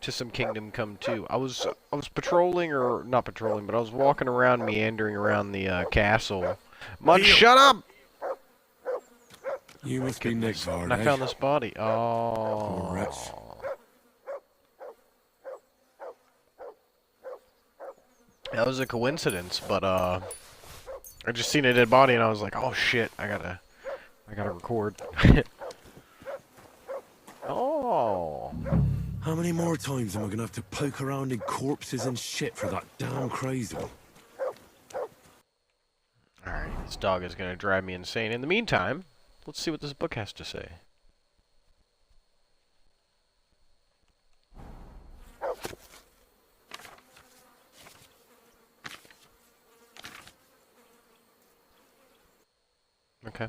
to some Kingdom Come 2. I was patrolling, or not patrolling, but I was walking around, meandering around the castle. Mud, shut up! You must be Nick Vard, and I found this body. Oh. Poor wretch. That was a coincidence, but I just seen a dead body and I was like, oh shit, I gotta record. Oh. How many more times am I gonna have to poke around in corpses and shit for that damn crazy one? Alright, this dog is gonna drive me insane. In the meantime, let's see what this book has to say. Okay.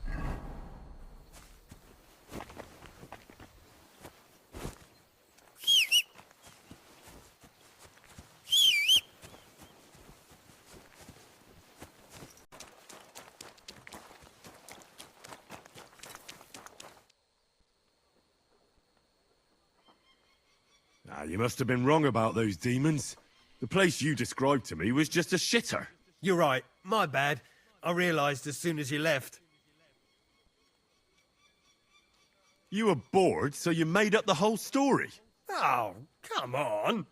Ah, you must have been wrong about those demons. The place you described to me was just a shitter. You're right. My bad. I realised as soon as you left. You were bored, so you made up the whole story. Oh, come on.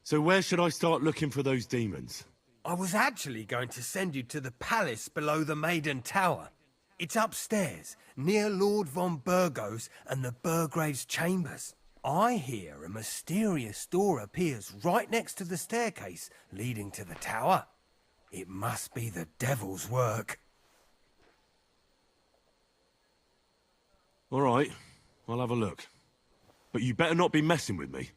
So where should I start looking for those demons? I was actually going to send you to the palace below the Maiden Tower. It's upstairs, near Lord von Burgos and the Burgrave's chambers. I hear a mysterious door appears right next to the staircase leading to the tower. It must be the devil's work. All right, I'll have a look. But you better not be messing with me.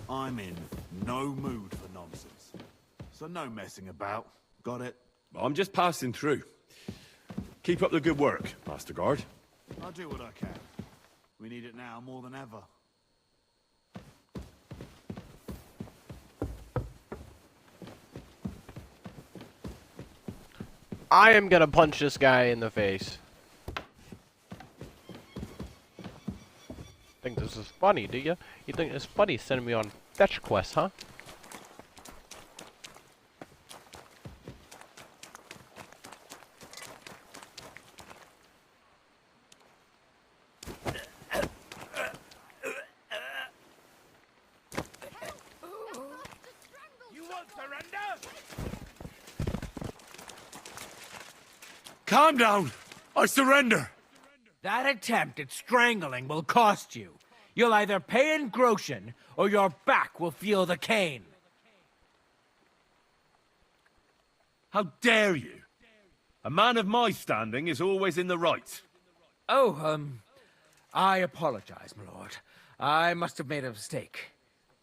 I'm in no mood for nonsense. So no messing about. Got it? I'm just passing through. Keep up the good work, Master Guard. I'll do what I can. We need it now more than ever. I am gonna punch this guy in the face. Think this is funny, do you? You think it's funny sending me on fetch quests, huh? You won't surrender? Calm down! I surrender! That attempt at strangling will cost you. You'll either pay in groschen, or your back will feel the cane. How dare you? A man of my standing is always in the right. Oh, I apologize, my lord. I must have made a mistake.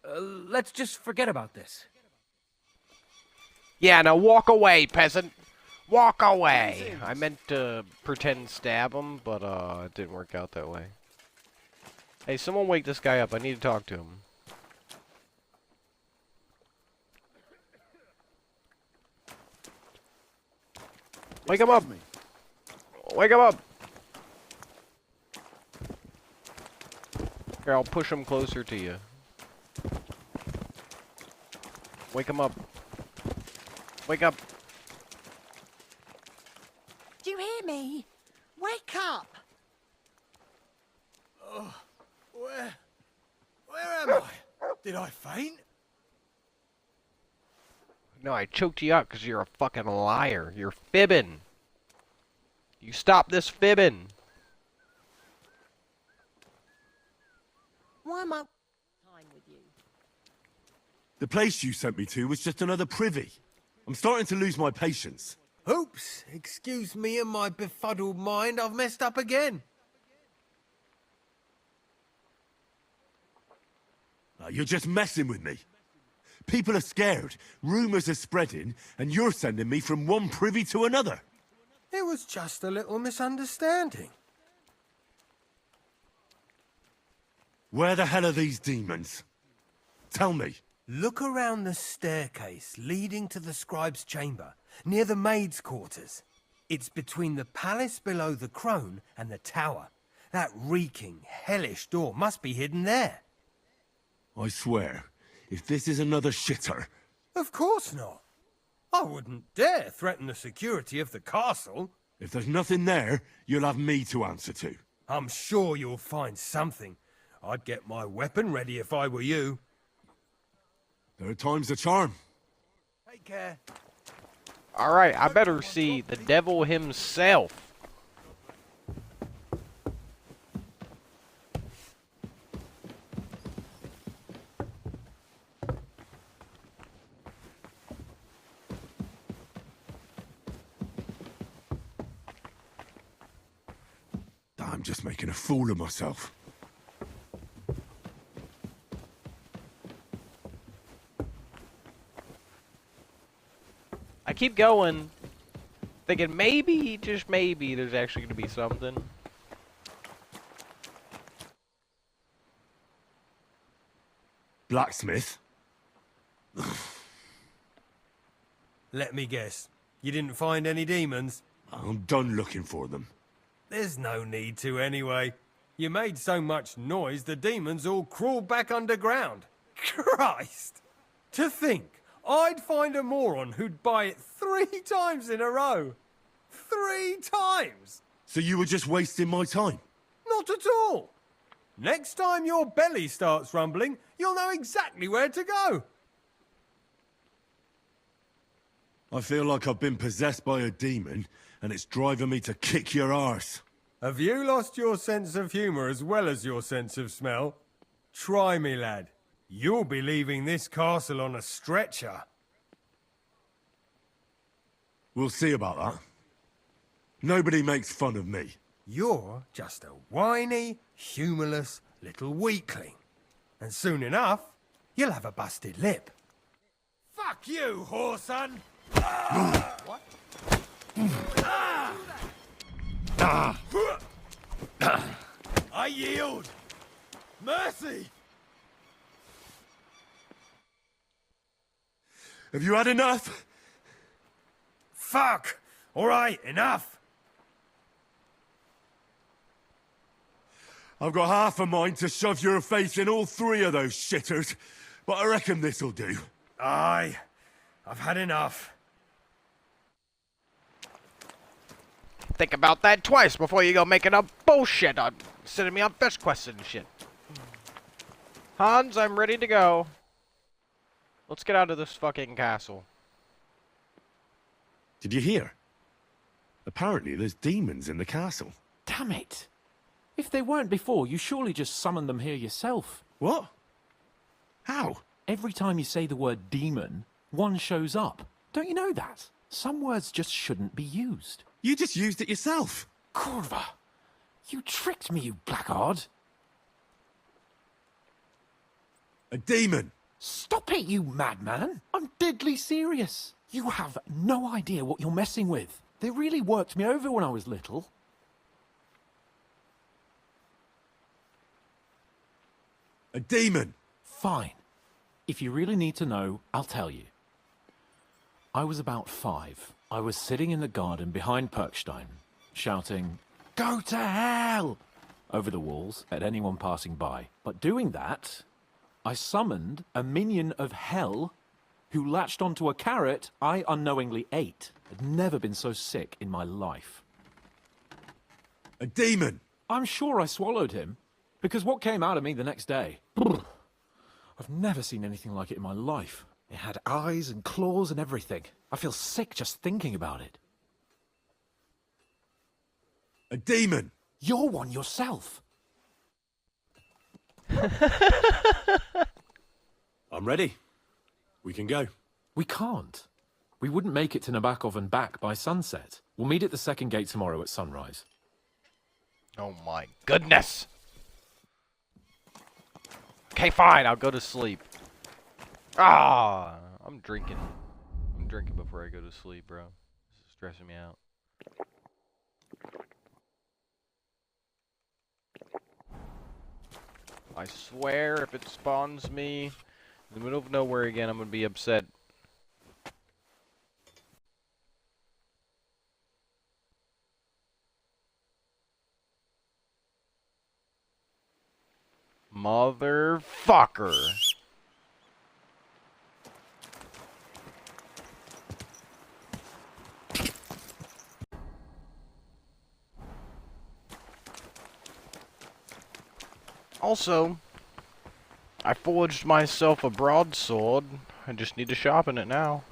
Let's just forget about this. Yeah, now walk away, peasant. Walk away. I meant to pretend stab him, but it didn't work out that way. Hey, someone wake this guy up. I need to talk to him. Wake him up! Wake him up! Here, I'll push him closer to you. Wake him up. Wake up. Do you hear me? Wake up! Oh, where am I? Did I faint? No, I choked you out because you're a fucking liar. You're fibbing. You stop this fibbing. Why am I time with you? The place you sent me to was just another privy. I'm starting to lose my patience. Oops, excuse me and my befuddled mind, I've messed up again. You're just messing with me. People are scared, rumors are spreading, and you're sending me from one privy to another. It was just a little misunderstanding. Where the hell are these demons? Tell me. Look around the staircase leading to the scribe's chamber, near the maid's quarters. It's between the palace below the crone and the tower. That reeking, hellish door must be hidden there. I swear, if this is another shitter... Of course not. I wouldn't dare threaten the security of the castle. If there's nothing there, you'll have me to answer to. I'm sure you'll find something. I'd get my weapon ready if I were you. Third time's the charm. Take care. Alright, I better see the devil himself. I'm just making a fool of myself. I keep going, thinking maybe, just maybe, there's actually going to be something. Blacksmith? Let me guess. You didn't find any demons? I'm done looking for them. There's no need to anyway. You made so much noise the demons all crawled back underground. Christ! To think, I'd find a moron who'd buy it 3 times in a row. 3 times! So you were just wasting my time? Not at all. Next time your belly starts rumbling, you'll know exactly where to go. I feel like I've been possessed by a demon, and it's driving me to kick your arse. Have you lost your sense of humour as well as your sense of smell? Try me, lad. You'll be leaving this castle on a stretcher. We'll see about that. Nobody makes fun of me. You're just a whiny, humourless little weakling. And soon enough, you'll have a busted lip. Fuck you, whoreson! What? I yield! Mercy! Have you had enough? Fuck! Alright, enough! I've got half a mind to shove your face in all 3 of those shitters, but I reckon this'll do. Aye, I've had enough. Think about that twice before you go making up bullshit on sending me on fetch quests and shit. Hans, I'm ready to go. Let's get out of this fucking castle. Did you hear? Apparently there's demons in the castle. Damn it. If they weren't before, you surely just summoned them here yourself. What? How? Every time you say the word demon, one shows up. Don't you know that? Some words just shouldn't be used. You just used it yourself. Kurva! You tricked me, you blackguard! A demon! Stop it, you madman! I'm deadly serious. You have no idea what you're messing with. They really worked me over when I was little. A demon! Fine. If you really need to know, I'll tell you. I was about 5. I was sitting in the garden behind Perkstein, shouting, "Go to hell!" over the walls at anyone passing by. But doing that, I summoned a minion of hell who latched onto a carrot I unknowingly ate. I'd never been so sick in my life. A demon! I'm sure I swallowed him, because what came out of me the next day... I've never seen anything like it in my life. It had eyes and claws and everything. I feel sick just thinking about it. A demon! You're one yourself. I'm ready. We can go. We can't. We wouldn't make it to Nabokov and back by sunset. We'll meet at the second gate tomorrow at sunrise. Oh my goodness! Okay, fine, I'll go to sleep. Ah, I'm drinking. I'm drinking before I go to sleep, bro. This is stressing me out. I swear, if it spawns me in the middle of nowhere again, I'm gonna be upset. Motherfucker. Also, I forged myself a broadsword. I just need to sharpen it now.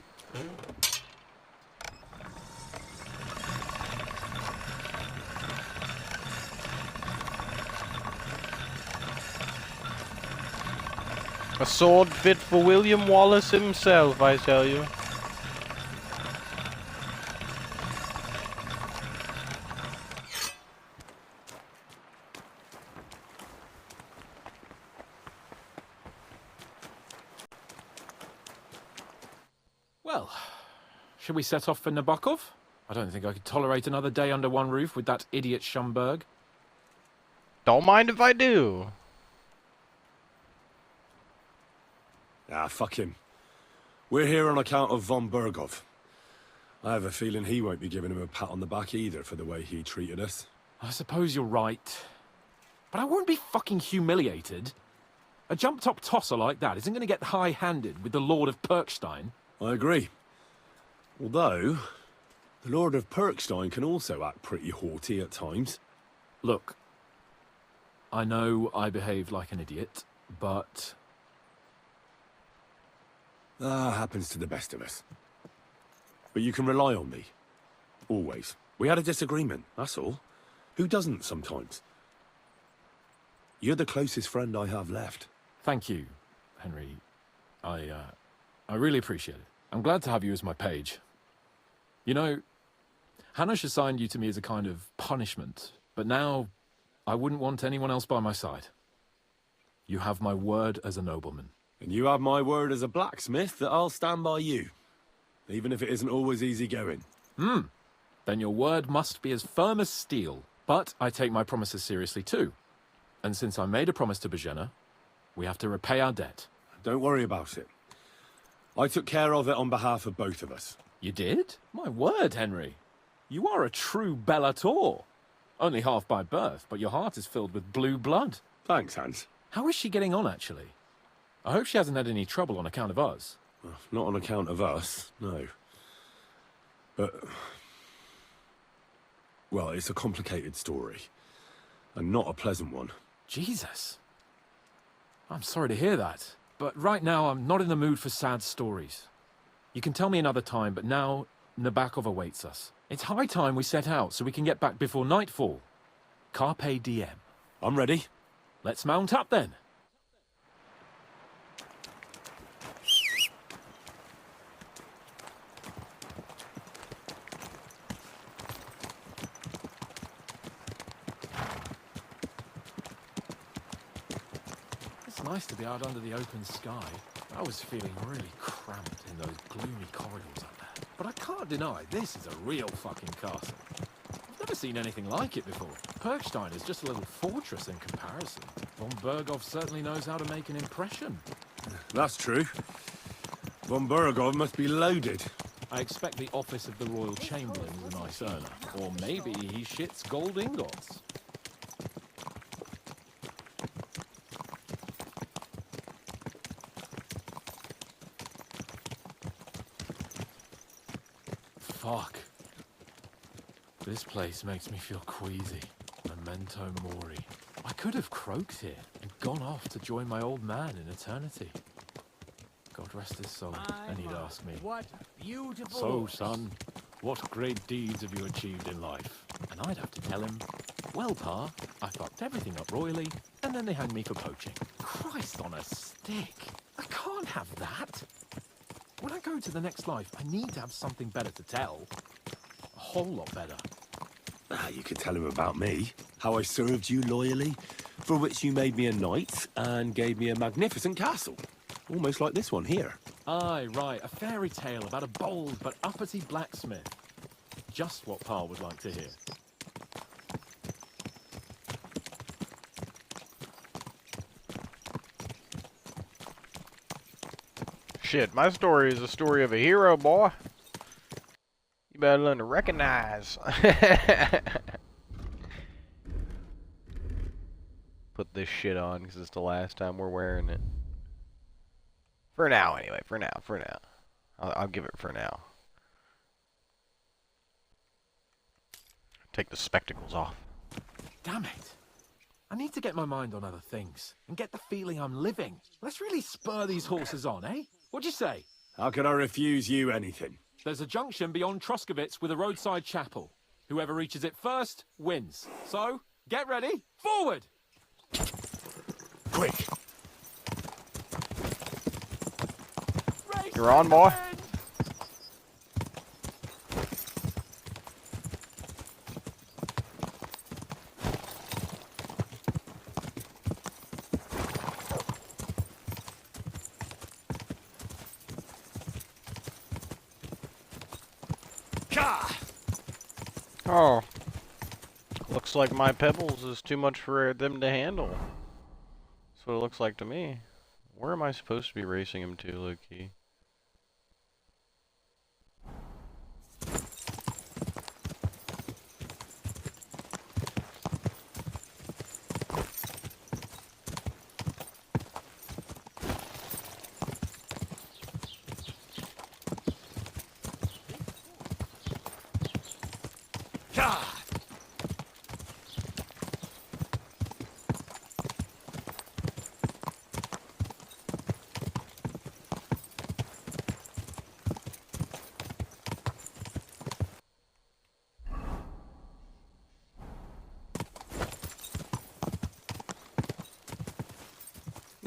A sword fit for William Wallace himself, I tell you. Well, should we set off for Nabokov? I don't think I could tolerate another day under one roof with that idiot Schomburg. Don't mind if I do. Ah, fuck him. We're here on account of von Burgov. I have a feeling he won't be giving him a pat on the back either for the way he treated us. I suppose you're right. But I won't be fucking humiliated. A jump-top tosser like that isn't going to get high-handed with the Lord of Perkstein. I agree. Although, the Lord of Perkstein can also act pretty haughty at times. Look, I know I behaved like an idiot, but... happens to the best of us. But you can rely on me. Always. We had a disagreement, that's all. Who doesn't sometimes? You're the closest friend I have left. Thank you, Henry. I really appreciate it. I'm glad to have you as my page. You know, Hanush assigned you to me as a kind of punishment, but now I wouldn't want anyone else by my side. You have my word as a nobleman. And you have my word as a blacksmith that I'll stand by you. Even if it isn't always easy going. Then your word must be as firm as steel. But I take my promises seriously too. And since I made a promise to Bozhena, we have to repay our debt. Don't worry about it. I took care of it on behalf of both of us. You did? My word, Henry. You are a true Bellator. Only half by birth, but your heart is filled with blue blood. Thanks, Hans. How is she getting on, actually? I hope she hasn't had any trouble on account of us. Not on account of us, no. But... well, it's a complicated story. And not a pleasant one. Jesus. I'm sorry to hear that. But right now, I'm not in the mood for sad stories. You can tell me another time, but now Nabokov awaits us. It's high time we set out so we can get back before nightfall. Carpe diem. I'm ready. Let's mount up then. It's nice to be out under the open sky. I was feeling really cramped in those gloomy corridors up there. But I can't deny, this is a real fucking castle. I've never seen anything like it before. Perkstein is just a little fortress in comparison. Von Burgov certainly knows how to make an impression. That's true. Von Burgov must be loaded. I expect the office of the Royal Chamberlain is a nice earner. Or maybe he shits gold ingots. Fuck. This place makes me feel queasy. Memento mori. I could have croaked here and gone off to join my old man in eternity. God rest his soul. And he'd ask me, What beautiful... "So, son, what great deeds have you achieved in life?" And I'd have to tell him, Well, Pa, I fucked everything up royally, and then they hanged me for poaching. Christ on a stick. I can't have that. When I go to the next life, I need to have something better to tell. A whole lot better. Ah, you could tell him about me. How I served you loyally, for which you made me a knight and gave me a magnificent castle. Almost like this one here. Aye, right. A fairy tale about a bold but uppity blacksmith. Just what Pa would like to hear. Shit, my story is a story of a hero, boy. You better learn to recognize. Put this shit on because it's the last time we're wearing it. For now, anyway. For now. I'll give it for now. Take the spectacles off. Damn it. I need to get my mind on other things and get the feeling I'm living. Let's really spur these horses on, eh? What'd you say? How could I refuse you anything? There's a junction beyond Troskovitz with a roadside chapel. Whoever reaches it first wins. So, get ready. Forward! Quick! Race You're on, boy. Oh. Looks like my pebbles is too much for them to handle. That's what it looks like to me. Where am I supposed to be racing him to, low-key?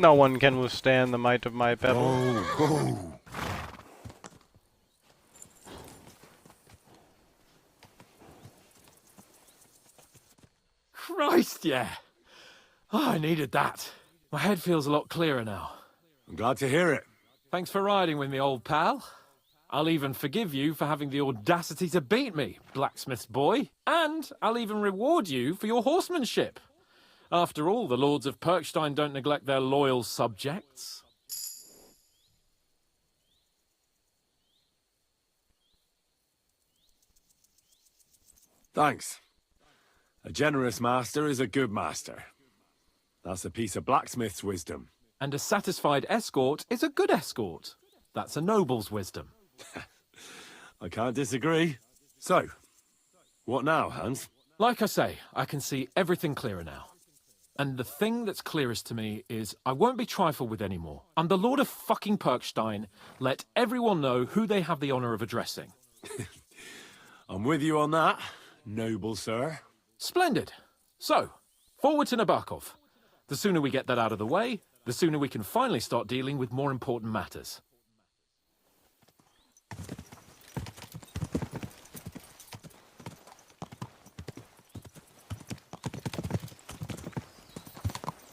No one can withstand the might of my pebble. Oh. Christ, yeah. Oh, I needed that. My head feels a lot clearer now. I'm glad to hear it. Thanks for riding with me, old pal. I'll even forgive you for having the audacity to beat me, blacksmith's boy. And I'll even reward you for your horsemanship. After all, the lords of Perkstein don't neglect their loyal subjects. Thanks. A generous master is a good master. That's a piece of blacksmith's wisdom. And a satisfied escort is a good escort. That's a noble's wisdom. I can't disagree. So, what now, Hans? Like I say, I can see everything clearer now. And the thing that's clearest to me is I won't be trifled with anymore. I'm the Lord of fucking Perkstein. Let everyone know who they have the honor of addressing. I'm with you on that, noble sir. Splendid. So, forward to Nabokov. The sooner we get that out of the way, the sooner we can finally start dealing with more important matters.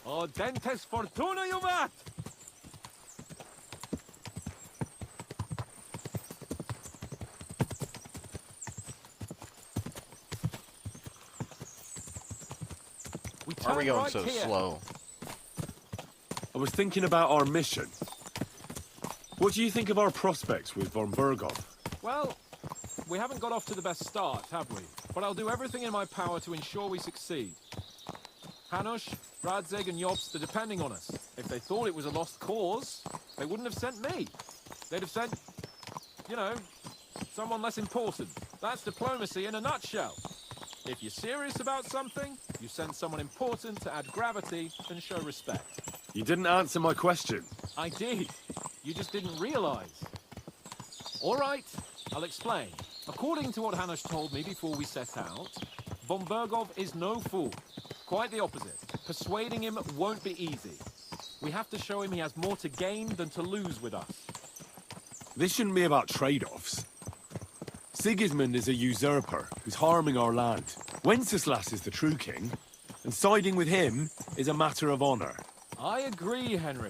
Audentes fortuna juvat! Why are we going so slow? I was thinking about our mission. What do you think of our prospects with von Berghoff? Well, we haven't got off to the best start, have we? But I'll do everything in my power to ensure we succeed. Hanush, Radzig and Jobst are depending on us. If they thought it was a lost cause, they wouldn't have sent me. They'd have sent, you know, someone less important. That's diplomacy in a nutshell. If you're serious about something, you send someone important to add gravity and show respect. You didn't answer my question. I did. You just didn't realize. All right, I'll explain. According to what Hanush told me before we set out, Von Bergov is no fool. Quite the opposite. Persuading him won't be easy. We have to show him he has more to gain than to lose with us. This shouldn't be about trade-offs. Sigismund is a usurper who's harming our land. Wenceslas is the true king, and siding with him is a matter of honor. I agree, Henry.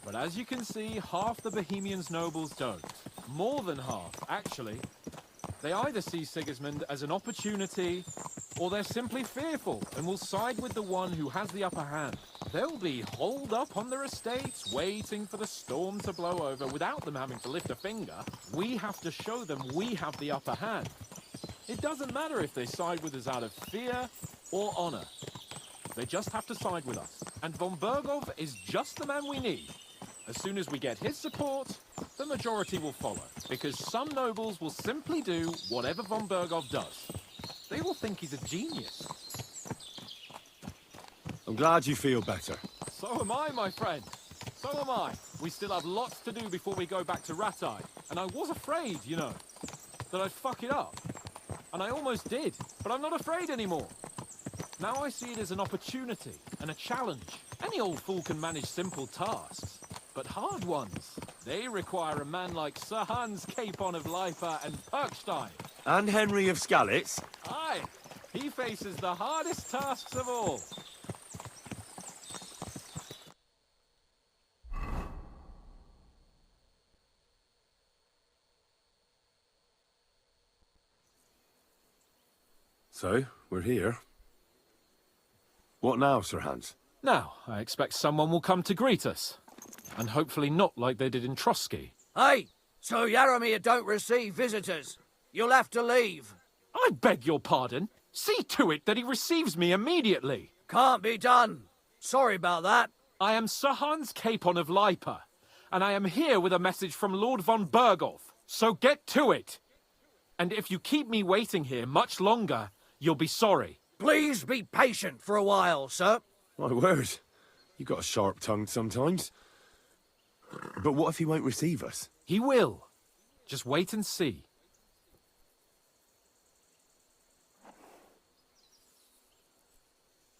But as you can see, half the Bohemians' nobles don't. More than half, actually. They either see Sigismund as an opportunity, or they're simply fearful and will side with the one who has the upper hand. They'll be holed up on their estates, waiting for the storm to blow over without them having to lift a finger. We have to show them we have the upper hand. It doesn't matter if they side with us out of fear or honor. They just have to side with us. And von Bergov is just the man we need. As soon as we get his support, the majority will follow. Because some nobles will simply do whatever von Bergov does. They will think he's a genius. I'm glad you feel better. So am I, my friend. So am I. We still have lots to do before we go back to Rattay. And I was afraid, you know, that I'd fuck it up. And I almost did, but I'm not afraid anymore. Now I see it as an opportunity and a challenge. Any old fool can manage simple tasks, but hard ones, they require a man like Sir Hans Capon of Lipa and Perkstein. And Henry of Skalitz. Aye, he faces the hardest tasks of all. So, we're here. What now, Sir Hans? Now, I expect someone will come to greet us. And hopefully not like they did in Trotsky. Hey, so Yaramir don't receive visitors. You'll have to leave. I beg your pardon. See to it that he receives me immediately. Can't be done. Sorry about that. I am Sir Hans Capon of Lipa, and I am here with a message from Lord von Bergov. So get to it. And if you keep me waiting here much longer, you'll be sorry. Please be patient for a while, sir. My word. You got a sharp tongue sometimes. But what if he won't receive us? He will. Just wait and see.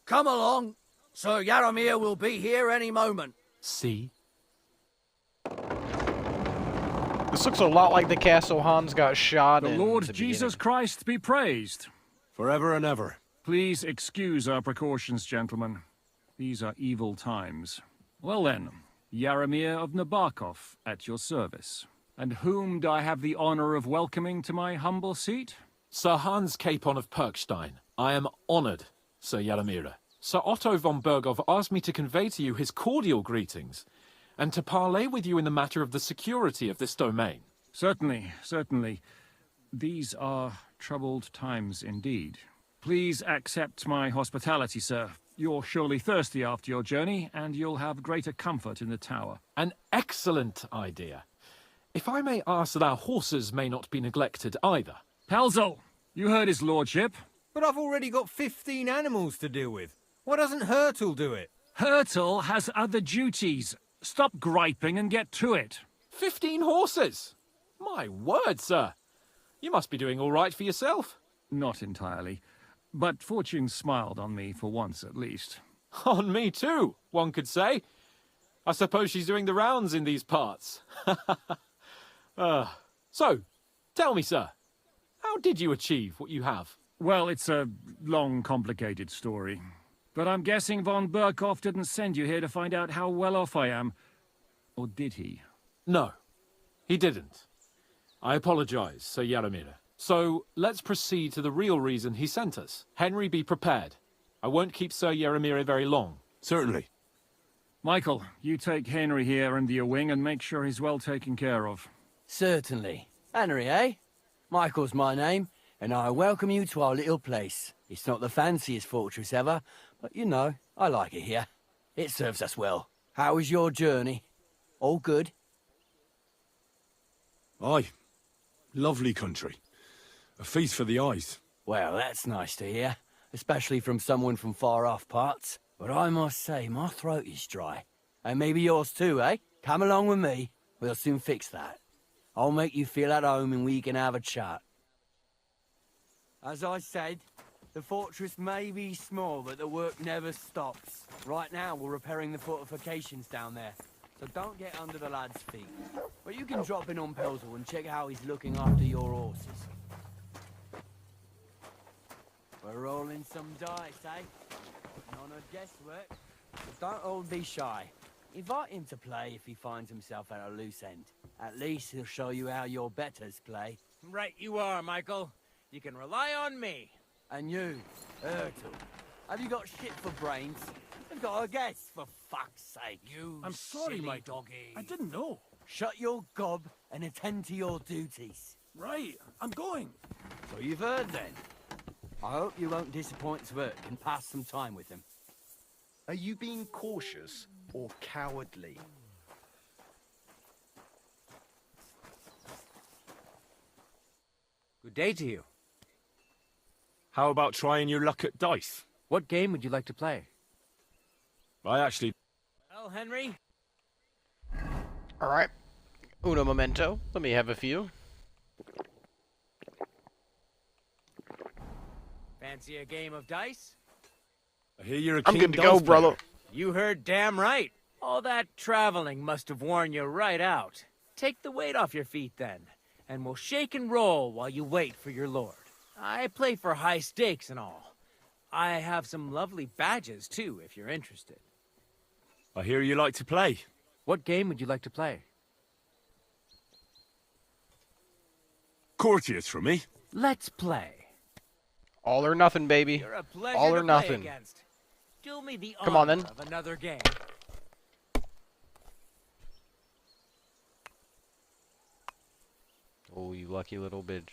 Come along. Sir Yaramir will be here any moment. See? This looks a lot like the castle Hans got shot The in. Lord at the Jesus beginning. Christ be praised. Forever and ever. Please excuse our precautions, gentlemen. These are evil times. Well then, Yaramir of Nabokov, at your service. And whom do I have the honor of welcoming to my humble seat? Sir Hans Capon of Perkstein. I am honored, Sir Yaramira. Sir Otto von Bergov asked me to convey to you his cordial greetings, and to parley with you in the matter of the security of this domain. Certainly, certainly. These are troubled times indeed. Please accept my hospitality, sir. You're surely thirsty after your journey, and you'll have greater comfort in the tower. An excellent idea. If I may ask that our horses may not be neglected either. Pelzel, you heard his lordship. But I've already got 15 animals to deal with. Why doesn't Hurtle do it? Hurtle has other duties. Stop griping and get to it. 15 horses! My word, sir. You must be doing all right for yourself. Not entirely. But fortune smiled on me for once at least. On me too, one could say. I suppose she's doing the rounds in these parts. So, tell me, sir, how did you achieve what you have? Well, it's a long, complicated story. But I'm guessing von Berkov didn't send you here to find out how well off I am. Or did he? No, he didn't. I apologize, Sir Yaramir. So, let's proceed to the real reason he sent us. Henry, be prepared. I won't keep Sir Yaramir very long. Certainly. Michael, you take Henry here under your wing and make sure he's well taken care of. Certainly. Henry, eh? Michael's my name, and I welcome you to our little place. It's not the fanciest fortress ever, but you know, I like it here. It serves us well. How was your journey? All good? Aye. Lovely country. A feast for the eyes. Well, that's nice to hear, especially from someone from far-off parts. But I must say, my throat is dry. And maybe yours too, eh? Come along with me. We'll soon fix that. I'll make you feel at home and we can have a chat. As I said, The fortress may be small, but the work never stops. Right now, we're repairing the fortifications down there, so don't get under the lad's feet. But you can drop in on Pelzel and check how he's looking after your horses. We're rolling some dice, eh? None of guesswork. But don't all be shy. Invite him to play if he finds himself at a loose end. At least he'll show you how your betters play. Right you are, Michael. You can rely on me. And you, Ertl, have you got shit for brains? You've got a guess, for fuck's sake. You I'm sorry, silly Michael. doggy. I didn't know. Shut your gob and attend to your duties. Right, I'm going. So you've heard then. I hope you won't disappoint Svert and pass some time with him. Are you being cautious or cowardly? Good day to you. How about trying your luck at dice? What game would you like to play? I actually... Well, Henry? Alright. Uno momento. Let me have a few. Fancy a game of dice? I hear you're a I'm keen good to dice go, player. brother. You heard damn right. All that traveling must have worn you right out. Take the weight off your feet then, and we'll shake and roll while you wait for your lord. I play for high stakes and all. I have some lovely badges too, if you're interested. I hear you like to play. What game would you like to play? Courtiers for me. Let's play. All or nothing, baby. You're a pleasure All or to play nothing. against. Do me the Come on, honor then. of another game. Oh, you lucky little bitch.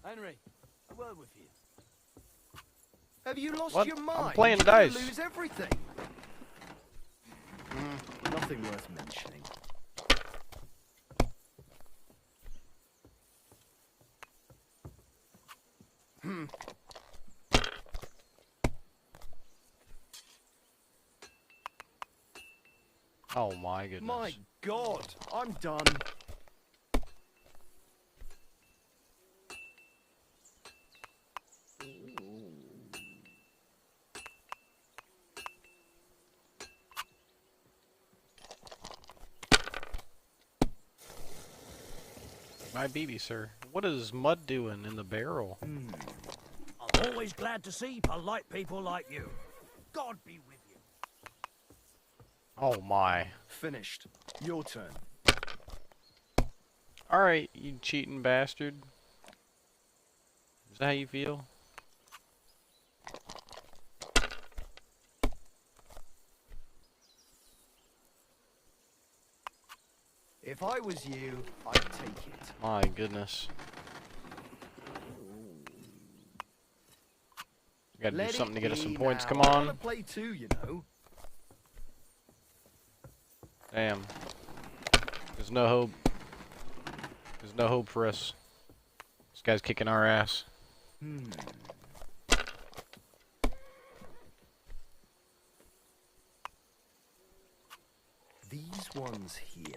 Henry, a word with you. Have you lost What? your I'm mind? playing You're gonna dice. lose everything. Nothing worth mentioning. Oh my goodness. My God, I'm done. My BB, sir. What is Mud doing in the barrel? I'm always glad to see polite people like you. God be with you. Oh my. Finished. Your turn. Alright, you cheating bastard. Is that how you feel? If I was you, I'd take it. My goodness. You gotta Let do something to it get us some be points, now. come I on. wanna play too, you know. Damn. There's no hope. There's no hope for us. This guy's kicking our ass. These ones here.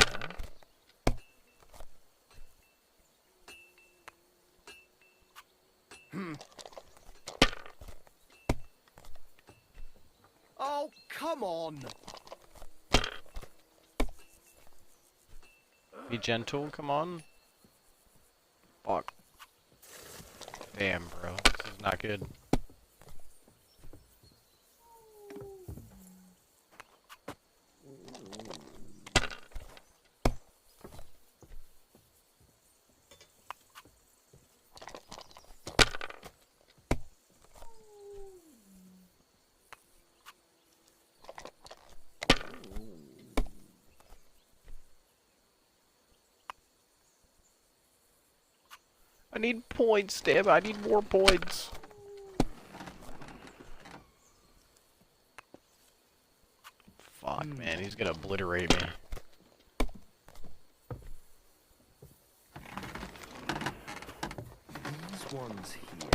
Oh, come on. Be gentle, come on. Fuck. Damn, bro. This is not good. I need points, damn it. I need more points. Fuck, man. He's gonna obliterate me. These ones here.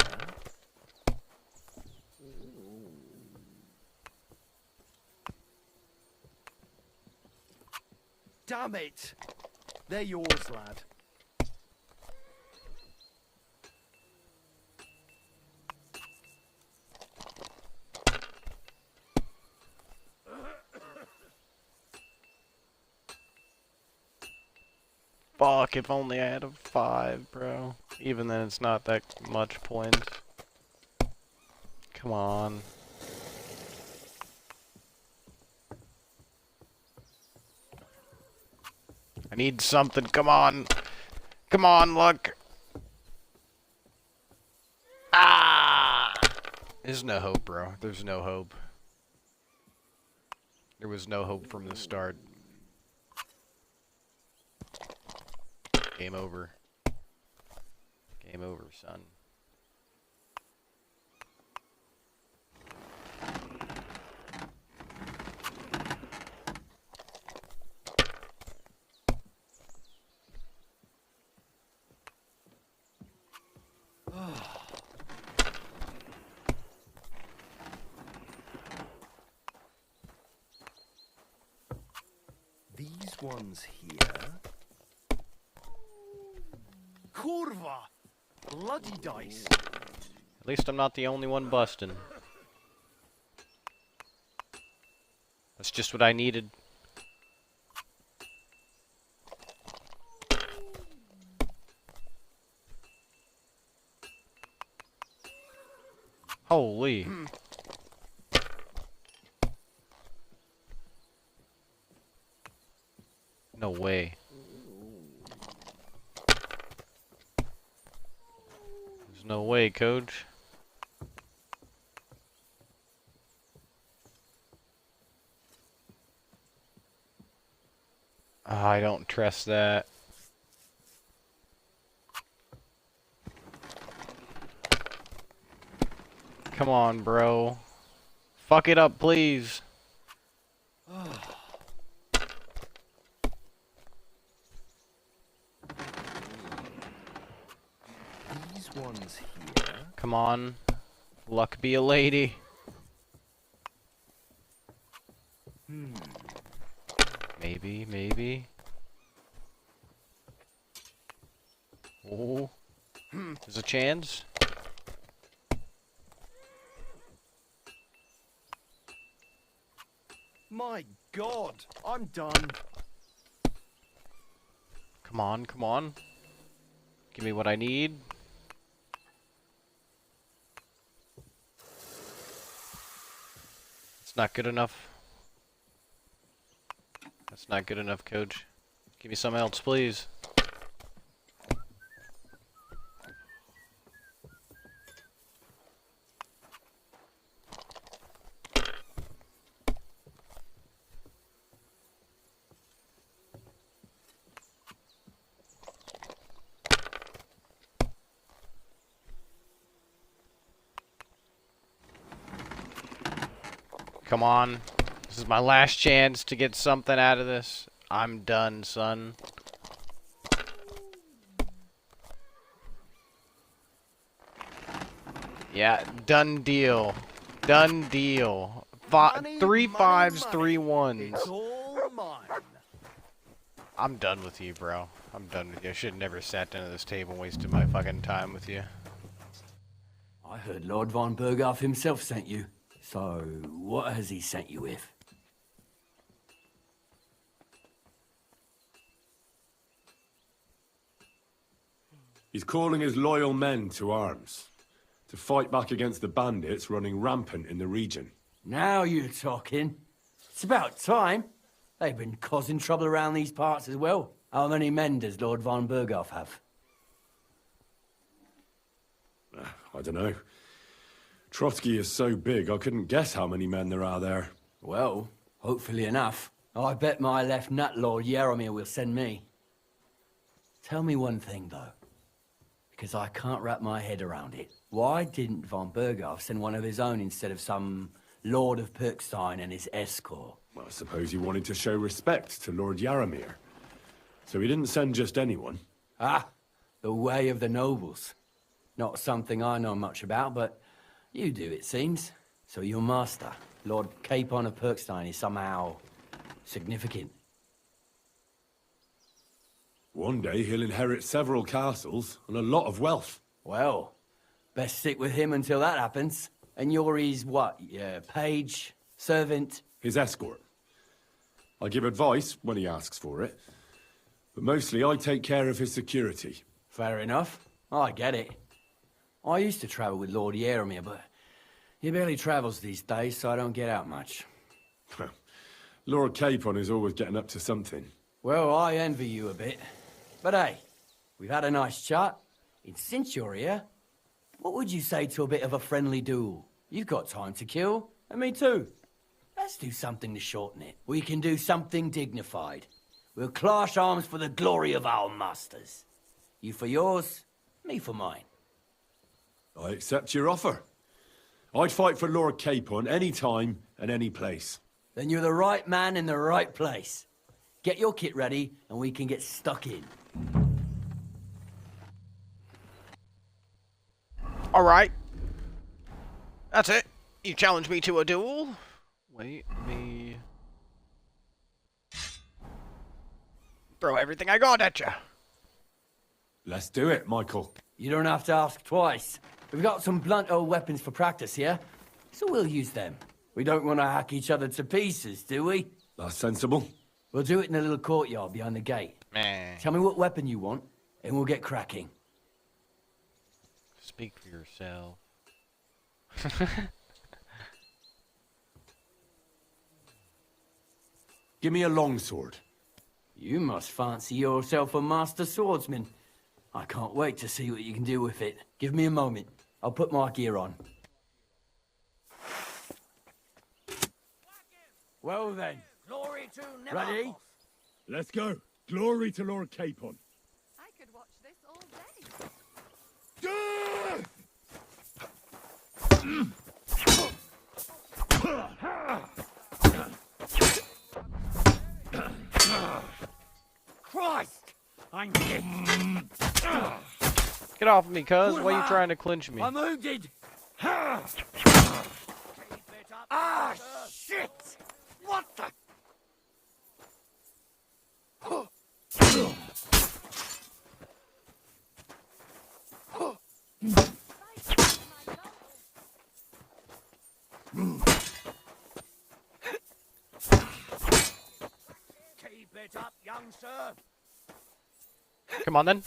Damn it! They're yours, lad. Fuck, if only I had a 5, bro. Even then, it's not that much points. Come on. I need something, come on! Come on, look! Ah! There's no hope, bro. There's no hope. There was no hope from the start. Game over. Game over, son. These ones here. Kurva! Bloody dice. At least I'm not the only one busting. That's just what I needed. Holy. No way. There's no way, coach. I don't trust that. Come on, bro. Fuck it up, please. These ones here. Come on. Luck be a lady. Maybe, maybe. Oh. There's a chance. My God, I'm done. Come on, come on. Give me what I need. It's not good enough. That's not good enough, coach. Give me something else, please. Come on. This is my last chance to get something out of this. I'm done, son. Yeah, done deal. Done deal. Three fives, 3 1s. It's all mine. I'm done with you, bro. I'm done with you. I should have never sat down at this table and wasted my fucking time with you. I heard Lord von Berghoff himself sent you. So, what has he sent you with? He's calling his loyal men to arms. To fight back against the bandits running rampant in the region. Now you're talking. It's about time. They've been causing trouble around these parts as well. How many men does Lord von Berghoff have? I don't know. Trotsky is so big, I couldn't guess how many men there are there. Well, hopefully enough. I bet my left nut Lord Yaromir will send me. Tell me one thing, though. Because I can't wrap my head around it. Why didn't von Berghoff send one of his own instead of some Lord of Perkstein and his escort? Well, I suppose he wanted to show respect to Lord Yaromir. So he didn't send just anyone. Ah, the way of the nobles. Not something I know much about, but you do, it seems. So your master, Lord Capon of Perkstein, is somehow significant. One day he'll inherit several castles and a lot of wealth. Well, best stick with him until that happens. And you're his what? Yeah, page, servant? His escort. I give advice when he asks for it, but mostly I take care of his security. Fair enough. I get it. I used to travel with Lord Yaramir, but he barely travels these days, so I don't get out much. Lord Capon is always getting up to something. Well, I envy you a bit. But hey, we've had a nice chat. And since you're here, what would you say to a bit of a friendly duel? You've got time to kill, and me too. Let's do something to shorten it. We can do something dignified. We'll clash arms for the glory of our masters. You for yours, me for mine. I accept your offer. I'd fight for Lord Capon any time and any place. Then you're the right man in the right place. Get your kit ready, and we can get stuck in. Alright. That's it. You challenge me to a duel? Wait, me... throw everything I got at you. Let's do it, Michael. You don't have to ask twice. We've got some blunt old weapons for practice here, so we'll use them. We don't want to hack each other to pieces, do we? That's sensible. We'll do it in a little courtyard behind the gate. Tell me what weapon you want, and we'll get cracking. Speak for yourself. Give me a longsword. You must fancy yourself a master swordsman. I can't wait to see what you can do with it. Give me a moment. I'll put my gear on. Well then. Glory to Ready? Let's go. Glory to Lord Capon. I could watch this all day. Christ! I'm dead. Get off of me, cuz. Why are you trying to clinch me? I'm wounded. Ah, shit! What the? Keep it up, young sir. Come on, then.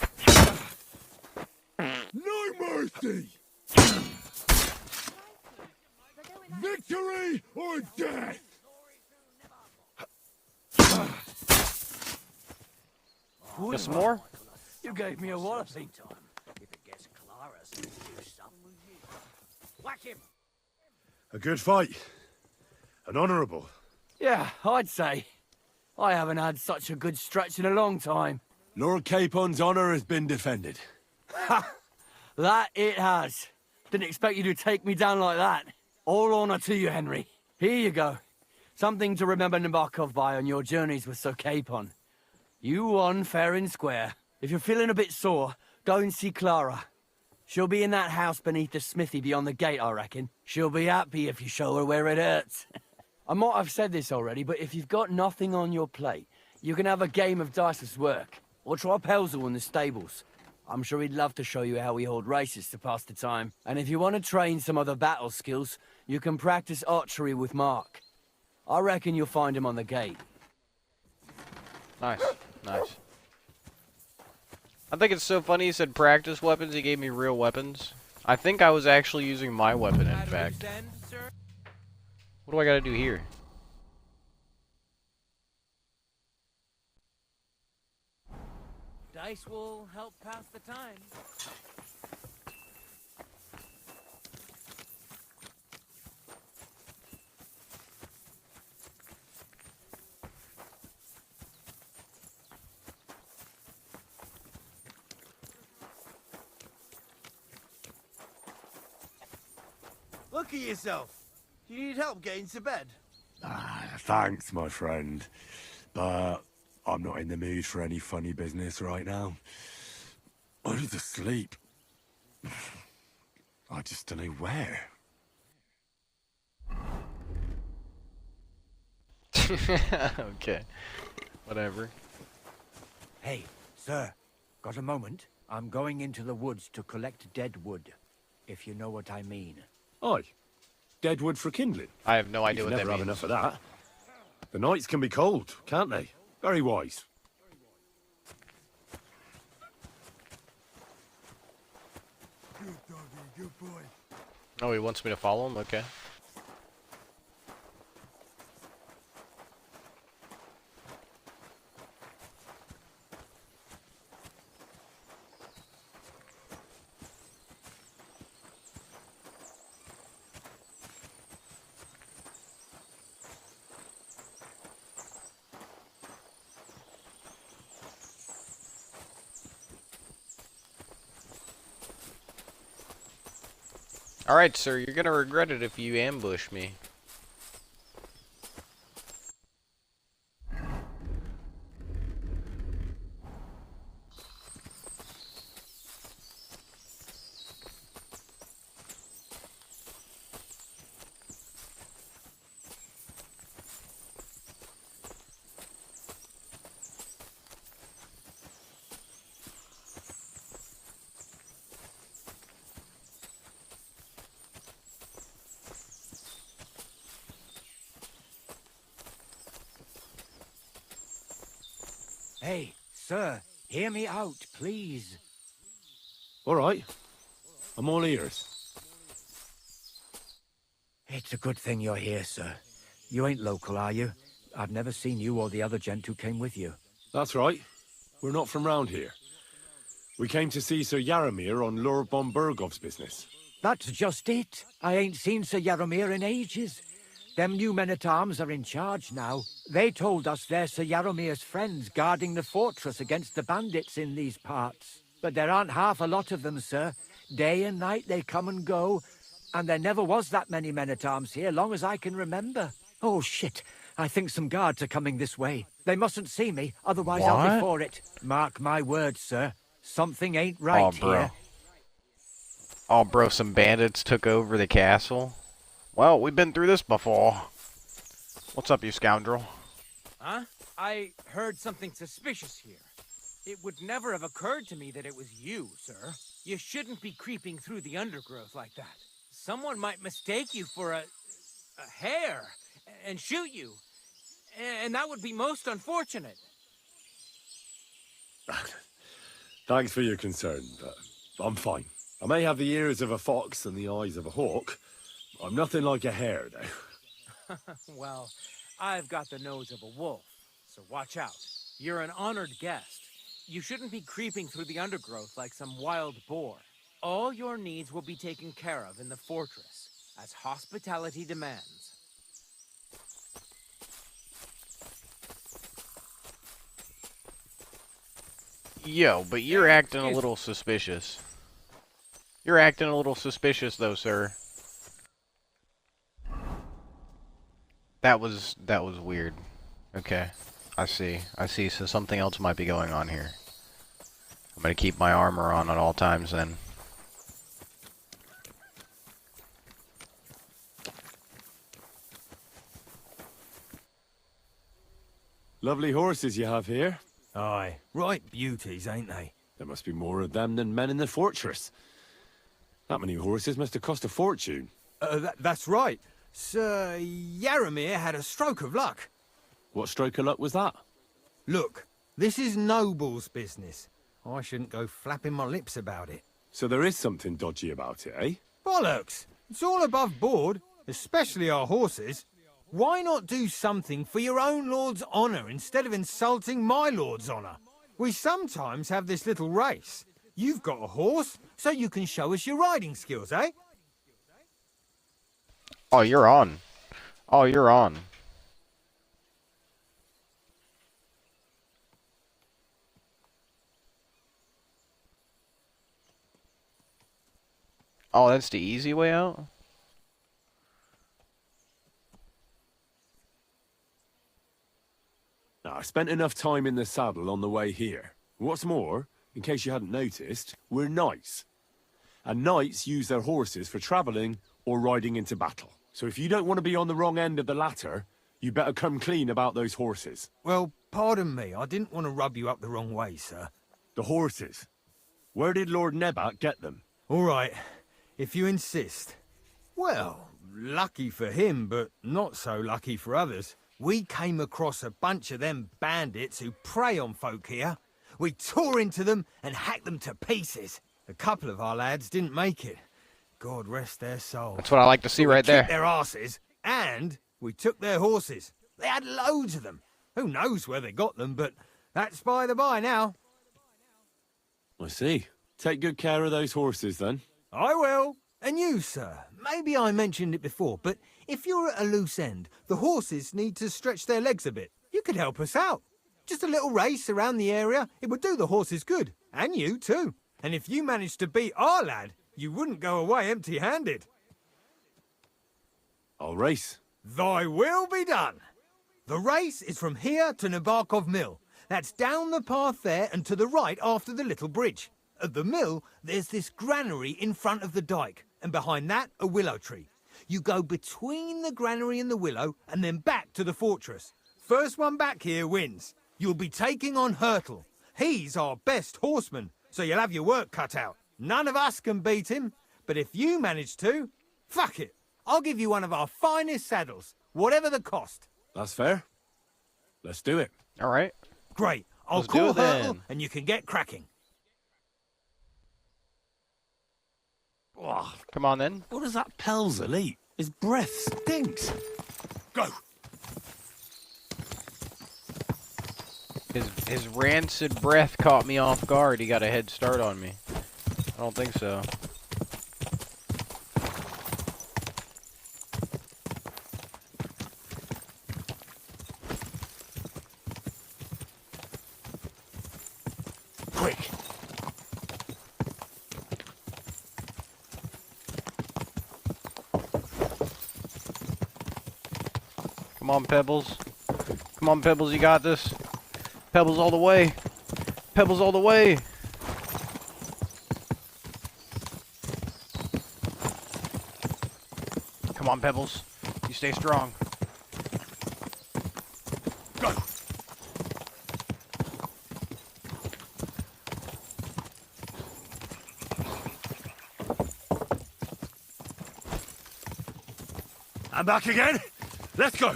No mercy! Victory or death! Get some more? You gave me a walloping. If it gets Clara's, do something. Whack him. A good fight. An honourable. Yeah, I'd say. I haven't had such a good stretch in a long time. Lord Capon's honour has been defended. Ha! That it has. Didn't expect you to take me down like that. All honour to you, Henry. Here you go. Something to remember Nabokov by on your journeys with Sir Capon. You won fair and square. If you're feeling a bit sore, go and see Clara. She'll be in that house beneath the smithy beyond the gate, I reckon. She'll be happy if you show her where it hurts. I might have said this already, but if you've got nothing on your plate, you can have a game of dice's work. Or try Pelzel in the stables. I'm sure he'd love to show you how we hold races to pass the time. And if you want to train some other battle skills, you can practice archery with Mark. I reckon you'll find him on the gate. Nice. Nice. I think it's so funny he said practice weapons, he gave me real weapons. I think I was actually using my weapon, in fact. What do I gotta do here? Dice will help pass the time. Look at yourself. Do you need help getting to bed? Thanks, my friend. But I'm not in the mood for any funny business right now. I need to sleep. I just don't know where. Okay. Whatever. Hey, Sir, got a moment? I'm going into the woods to collect dead wood, if you know what I mean. Aye. Dead wood for kindling. I have no idea You what can that never have means. enough of that. The nights can be cold, can't they? Very wise. Good doggy, good boy. Oh, he wants me to follow him? Okay. Alright, sir, you're gonna regret it if you ambush me. Hey, sir, hear me out, please. All right. I'm all ears. It's a good thing you're here, sir. You ain't local, are you? I've never seen you or the other gent who came with you. That's right. We're not from round here. We came to see Sir Yaramir on Lord von Bergov's business. That's just it. I ain't seen Sir Yaramir in ages. Them new men-at-arms are in charge now. They told us they're Sir Yaramir's friends guarding the fortress against the bandits in these parts. But there aren't half a lot of them, sir. Day and night they come and go, and there never was that many men-at-arms here, long as I can remember. Oh, shit. I think some guards are coming this way. They mustn't see me, otherwise I'll be for it. Mark my words, sir. Something ain't right here. Oh, bro, some bandits took over the castle. Well, we've been through this before. What's up, you scoundrel? Huh? I heard something suspicious here. It would never have occurred to me that it was you, sir. You shouldn't be creeping through the undergrowth like that. Someone might mistake you for a hare and shoot you. And that would be most unfortunate. Thanks for your concern, but I'm fine. I may have the ears of a fox and the eyes of a hawk. I'm nothing like a hare, though. Well, I've got the nose of a wolf, so watch out. You're an honored guest. You shouldn't be creeping through the undergrowth like some wild boar. All your needs will be taken care of in the fortress, as hospitality demands. Yo, but you're acting a little suspicious. You're acting a little suspicious, though, sir. That was weird. Okay, I see. So something else might be going on here. I'm gonna keep my armor on at all times, then. Lovely horses you have here. Aye, right beauties, ain't they? There must be more of them than men in the fortress. That many horses must have cost a fortune. That's right. Sir Yaramir had a stroke of luck. What stroke of luck was that? Look, this is Noble's business. I shouldn't go flapping my lips about it. So there is something dodgy about it, eh? Bollocks! It's all above board, especially our horses. Why not do something for your own lord's honour instead of insulting my lord's honour? We sometimes have this little race. You've got a horse, so you can show us your riding skills, eh? Oh, you're on. Oh, you're on. Oh, that's the easy way out? Now, I spent enough time in the saddle on the way here. What's more, in case you hadn't noticed, we're knights. And knights use their horses for travelling or riding into battle. So if you don't want to be on the wrong end of the latter, you better come clean about those horses. Well, pardon me, I didn't want to rub you up the wrong way, sir. The horses. Where did Lord Nebat get them? All right, if you insist. Well, lucky for him, but not so lucky for others. We came across a bunch of them bandits who prey on folk here. We tore into them and hacked them to pieces. A couple of our lads didn't make it. God rest their souls. That's what I like to see right there. We kicked their asses, and we took their horses. They had loads of them. Who knows where they got them, but that's by the by now. I see. Take good care of those horses, then. I will. And you, sir. Maybe I mentioned it before, but if you're at a loose end, the horses need to stretch their legs a bit. You could help us out. Just a little race around the area. It would do the horses good. And you, too. And if you managed to beat our lad, you wouldn't go away empty-handed. I'll race. Thy will be done. The race is from here to Nabokov Mill. That's down the path there and to the right after the little bridge. At the mill, there's this granary in front of the dike, and behind that, a willow tree. You go between the granary and the willow, and then back to the fortress. First one back here wins. You'll be taking on Hurtle. He's our best horseman, so you'll have your work cut out. None of us can beat him, but if you manage to, fuck it. I'll give you one of our finest saddles, whatever the cost. That's fair. Let's do it. All right. Great. I'll Let's do call it then. Hurtle, and you can get cracking. Oh, Come on then. what does that Pelzel eat? His breath stinks. Go. His rancid breath caught me off guard. He got a head start on me. I don't think so. Quick. Come on, Pebbles. Come on, Pebbles, you got this. Pebbles all the way. Pebbles all the way. Come on, Pebbles. You stay strong. Go. I'm back again. Let's go.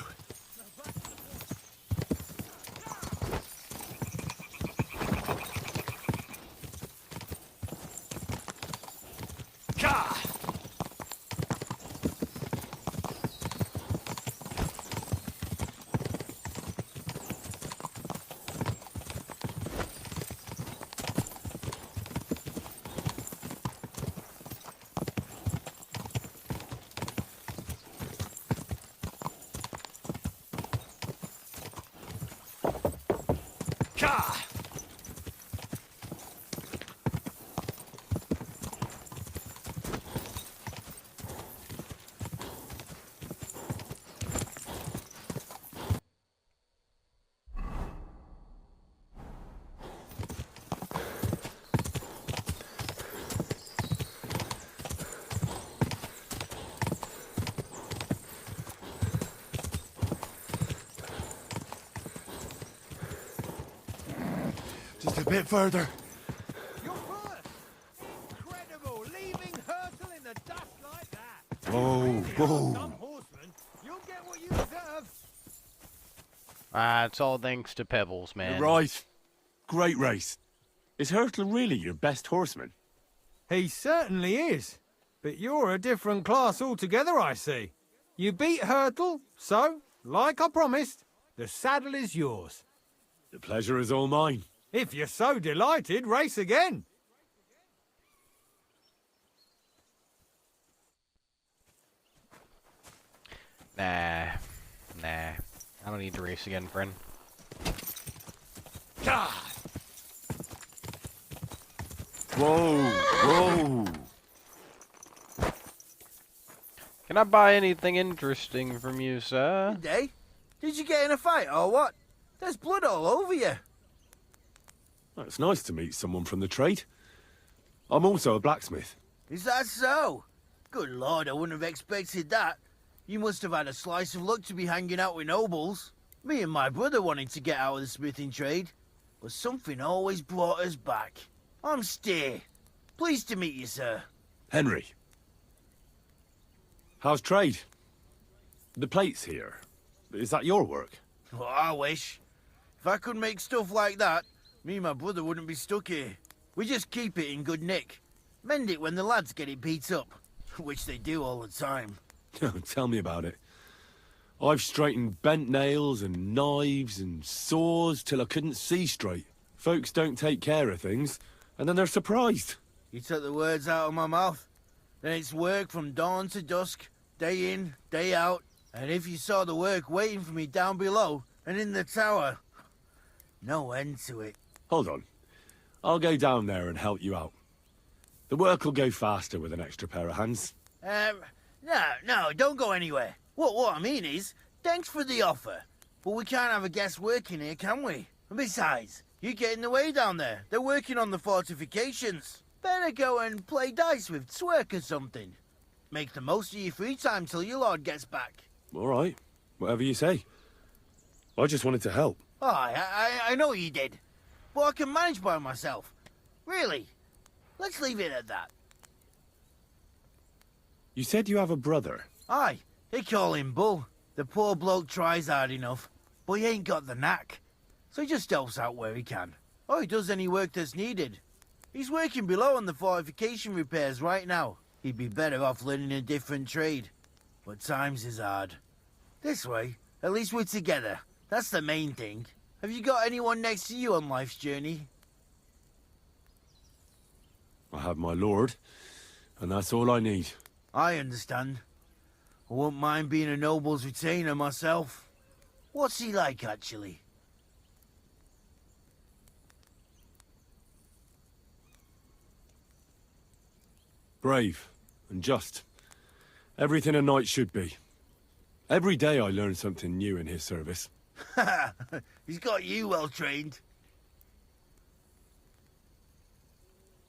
Ka! Ka! Just a bit further. You're first. Incredible, leaving Hurtle in the dust like that. Whoa, Really, whoa. some horsemen, you'll get what you deserve. It's all thanks to Pebbles, man. You're right. Great race. Is Hurtle really your best horseman? He certainly is. But you're a different class altogether, I see. You beat Hurtle, so, like I promised, the saddle is yours. The pleasure is all mine. If you're so delighted, race again. Nah. I don't need to race again, friend. Ka! Whoa. Can I buy anything interesting from you, sir? Day? Did you get in a fight or what? There's blood all over you. It's nice to meet someone from the trade. I'm also a blacksmith. Is that so? Good lord, I wouldn't have expected that. You must have had a slice of luck to be hanging out with nobles. Me and my brother wanted to get out of the smithing trade. but something always brought us back. I'm Steer. Pleased to meet you, sir. Henry. How's trade? The plates here. Is that your work? Well, I wish. If I could make stuff like that, me and my brother wouldn't be stuck here. We just keep it in good nick. Mend it when the lads get it beat up, which they do all the time. Tell me about it. I've straightened bent nails and knives and saws till I couldn't see straight. Folks don't take care of things, and then they're surprised. You took the words out of my mouth. Then it's work from dawn to dusk, day in, day out. And if you saw the work waiting for me down below and in the tower, no end to it. Hold on. I'll go down there and help you out. The work will go faster with an extra pair of hands. No, don't go anywhere. What I mean is, thanks for the offer. But we can't have a guest working here, can we? And besides, you get in the way down there. They're working on the fortifications. Better go and play dice with Twerk or something. Make the most of your free time till your lord gets back. All right. Whatever you say. I just wanted to help. Oh, I know you did. But I can manage by myself. Really. Let's leave it at that. You said you have a brother. Aye, they call him Bull. The poor bloke tries hard enough, but he ain't got the knack. So he just helps out where he can. Or he does any work that's needed. He's working below on the fortification repairs right now. He'd be better off learning a different trade. But times is hard. This way, at least we're together. That's the main thing. Have you got anyone next to you on life's journey? I have my lord, and that's all I need. I understand. I wouldn't mind being a noble's retainer myself. What's he like, actually? Brave and just. Everything a knight should be. Every day I learn something new in his service. He's got you well trained.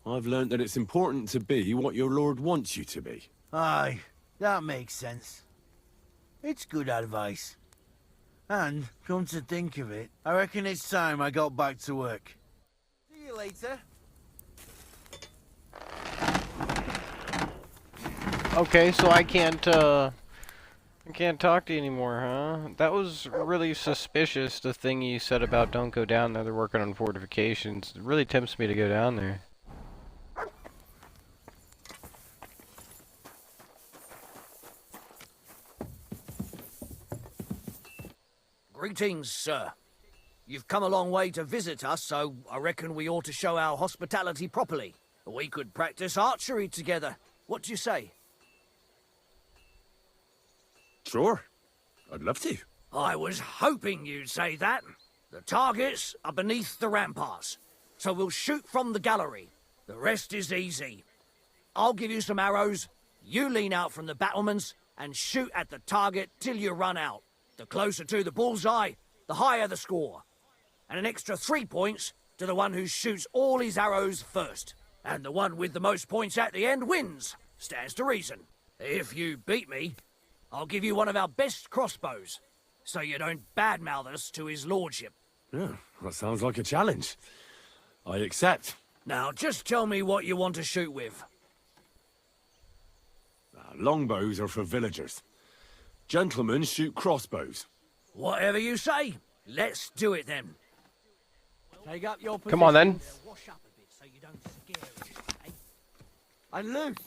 I've learned that it's important to be what your lord wants you to be. Aye, that makes sense. It's good advice. And, come to think of it, I reckon it's time I got back to work. See you later. Okay, so I can't talk to you anymore, huh? That was really suspicious, the thing you said about don't go down there, they're working on fortifications. It really tempts me to go down there. Greetings, sir. You've come a long way to visit us, so I reckon we ought to show our hospitality properly. We could practice archery together. What do you say? Sure. I'd love to. I was hoping you'd say that. The targets are beneath the ramparts, so we'll shoot from the gallery. The rest is easy. I'll give you some arrows, you lean out from the battlements, and shoot at the target till you run out. The closer to the bullseye, the higher the score. And an extra 3 points to the one who shoots all his arrows first. And the one with the most points at the end wins. Stands to reason. If you beat me, I'll give you one of our best crossbows, so you don't badmouth us to his lordship. Yeah, that sounds like a challenge. I accept. Now, just tell me what you want to shoot with. Longbows are for villagers. Gentlemen shoot crossbows. Whatever you say. Let's do it then. Take up your position. Come on then. Wash up a bit so you don't scare us, eh? And loose.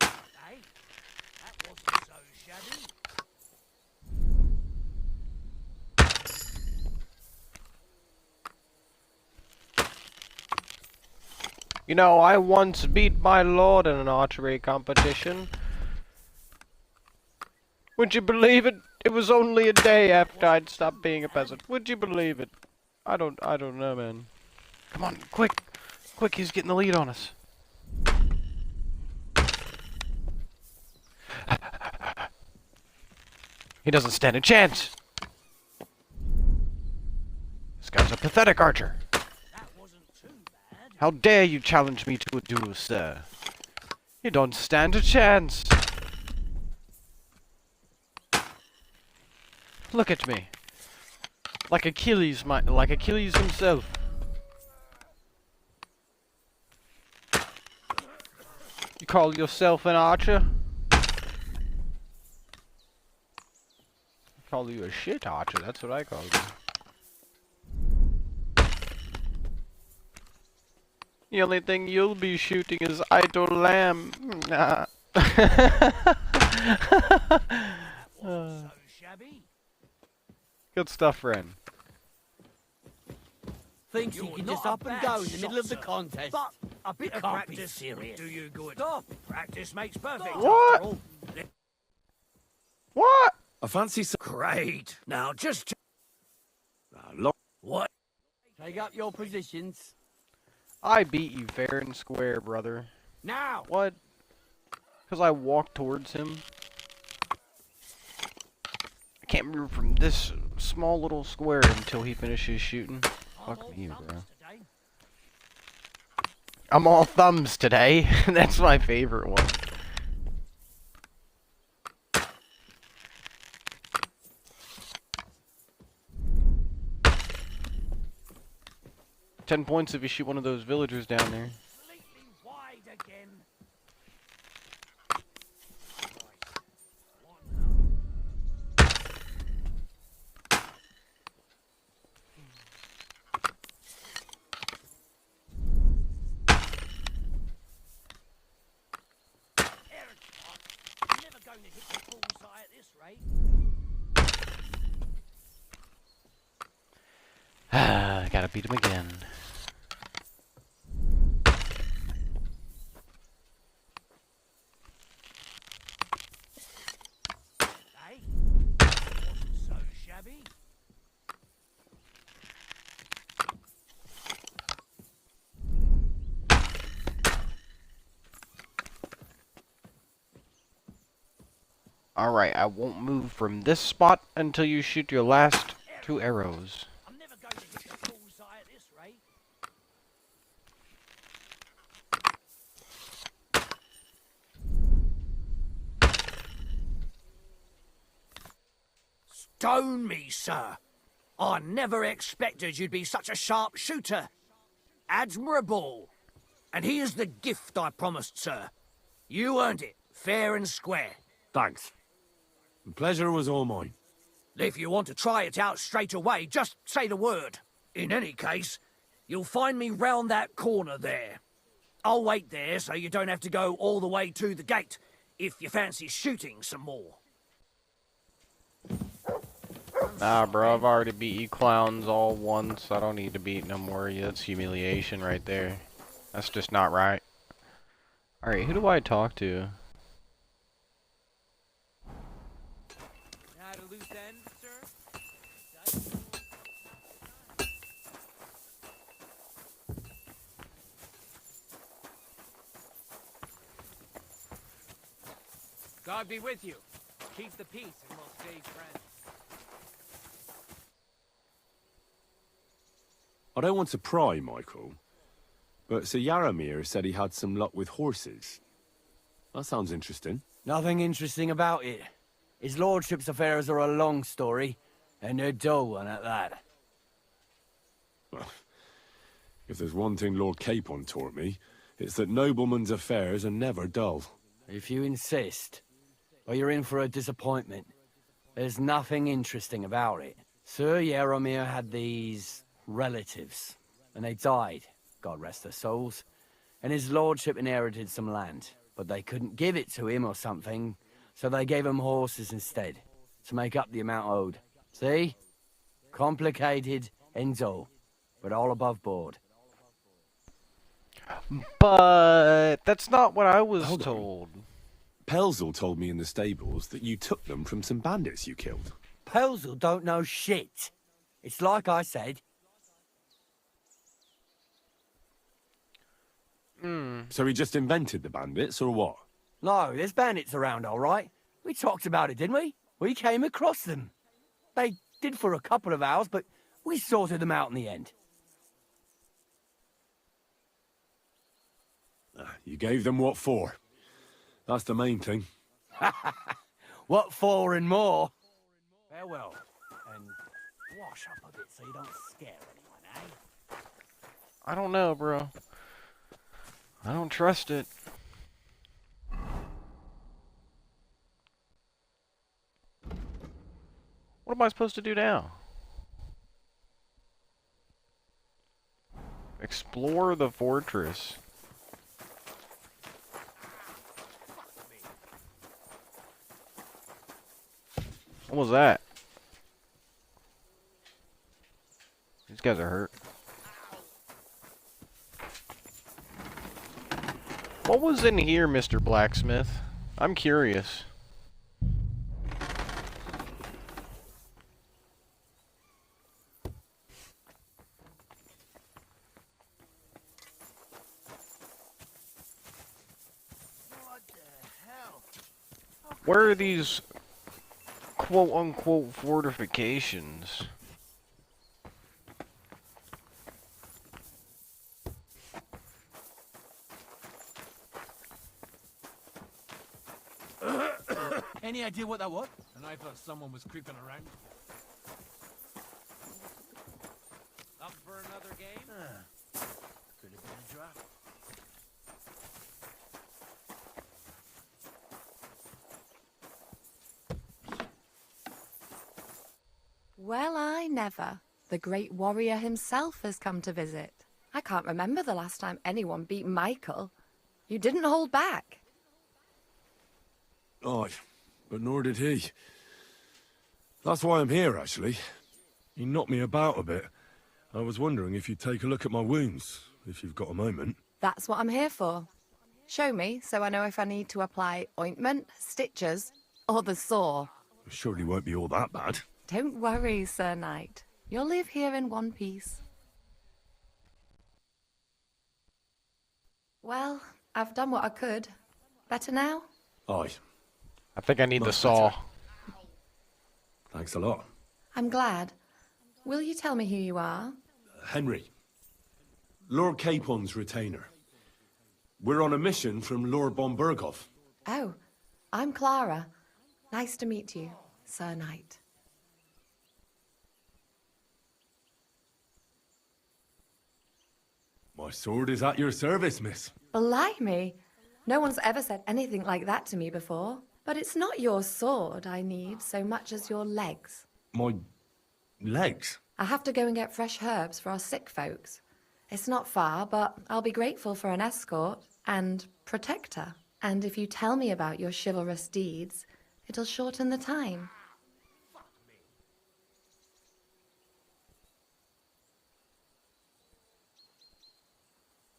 Hey, that wasn't so shabby. You know, I once beat my lord in an archery competition. Would you believe it? It was only a day after I'd stopped being a peasant. Would you believe it? I don't know, man. Come on, quick! Quick, he's getting the lead on us. He doesn't stand a chance! This guy's a pathetic archer. How dare you challenge me to a duel, sir? You don't stand a chance. Look at me. Like Achilles, like Achilles himself. You call yourself an archer? I call you a shit archer, that's what I call you. The only thing you'll be shooting is idle lamb. Nah. Good stuff, Ren. Thinks he can just up and go in the middle of the contest. But a bit of Can't be practice serious. do you good. Stop. Practice makes perfect. What? after all. What? I fancy some... Great. Now just... What? Take up your positions. I beat you fair and square, brother. Now! What? Because I walked towards him? I can't move from this small little square until he finishes shooting. Fuck me, bro. I'm all thumbs today. That's my favorite one. $10 points if you shoot one of those villagers down there. Ah, gotta beat him again. So shabby. Alright, I won't move from this spot until you shoot your last 2 arrows. I'm never going to hit the bullseye at this rate. Stone me, sir. I never expected you'd be such a sharp shooter. Admirable. And here's the gift I promised, sir. You earned it, fair and square. Thanks. The pleasure was all mine. If you want to try it out straight away, just say the word. In any case, you'll find me round that corner there. I'll wait there so you don't have to go all the way to the gate, if you fancy shooting some more. Nah, bro, I've already beat you clowns all once. I don't need to beat no more. Yeah, that's humiliation right there. That's just not right. Alright, who do I talk to? Had a loose end, sir? God be with you. Keep the peace and we'll stay friends. I don't want to pry, Michael, but Sir Yaramir said he had some luck with horses. That sounds interesting. Nothing interesting about it. His lordship's affairs are a long story, and a dull one at that. Well, if there's one thing Lord Capon taught me, it's that noblemen's affairs are never dull. If you insist, well, you're in for a disappointment. There's nothing interesting about it. Sir Yaramir had these relatives, and they died, God rest their souls, and his lordship inherited some land, but they couldn't give it to him or something, so they gave him horses instead, to make up the amount owed. See? Complicated and dull, but all above board. But that's not what I was told. Pelzel told me in the stables that you took them from some bandits you killed. Pelzel don't know shit. It's like I said. So he just invented the bandits, or what? No, there's bandits around, all right. We talked about it, didn't we? We came across them. They did for a couple of hours, but we sorted them out in the end. You gave them what for? That's the main thing. What for and more? Farewell. brush up a bit so you don't scare anyone, eh? I don't know, bro. I don't trust it. What am I supposed to do now? Explore the fortress. What was that? These guys are hurt. What was in here, Mr. Blacksmith? I'm curious. Where are these quote-unquote fortifications? Any idea what that was? And I thought someone was creeping around. Up for another game? Could have been a draft. Well, I never. The great warrior himself has come to visit. I can't remember the last time anyone beat Michael. You didn't hold back. Aye, but nor did he. That's why I'm here, actually. He knocked me about a bit. I was wondering if you'd take a look at my wounds, if you've got a moment. That's what I'm here for. Show me, so I know if I need to apply ointment, stitches, or the saw. Surely won't be all that bad. Don't worry, Sir Knight. You'll live here in one piece. Well, I've done what I could. Better now? Aye. I think I need the Much saw. better. Thanks a lot. I'm glad. Will you tell me who you are? Henry. Lord Capon's retainer. We're on a mission from Lord von Berghoff. Oh, I'm Clara. Nice to meet you, Sir Knight. My sword is at your service, miss. Blimey! No one's ever said anything like that to me before. But it's not your sword I need so much as your legs. My legs? I have to go and get fresh herbs for our sick folks. It's not far, but I'll be grateful for an escort and protector. And if you tell me about your chivalrous deeds, it'll shorten the time.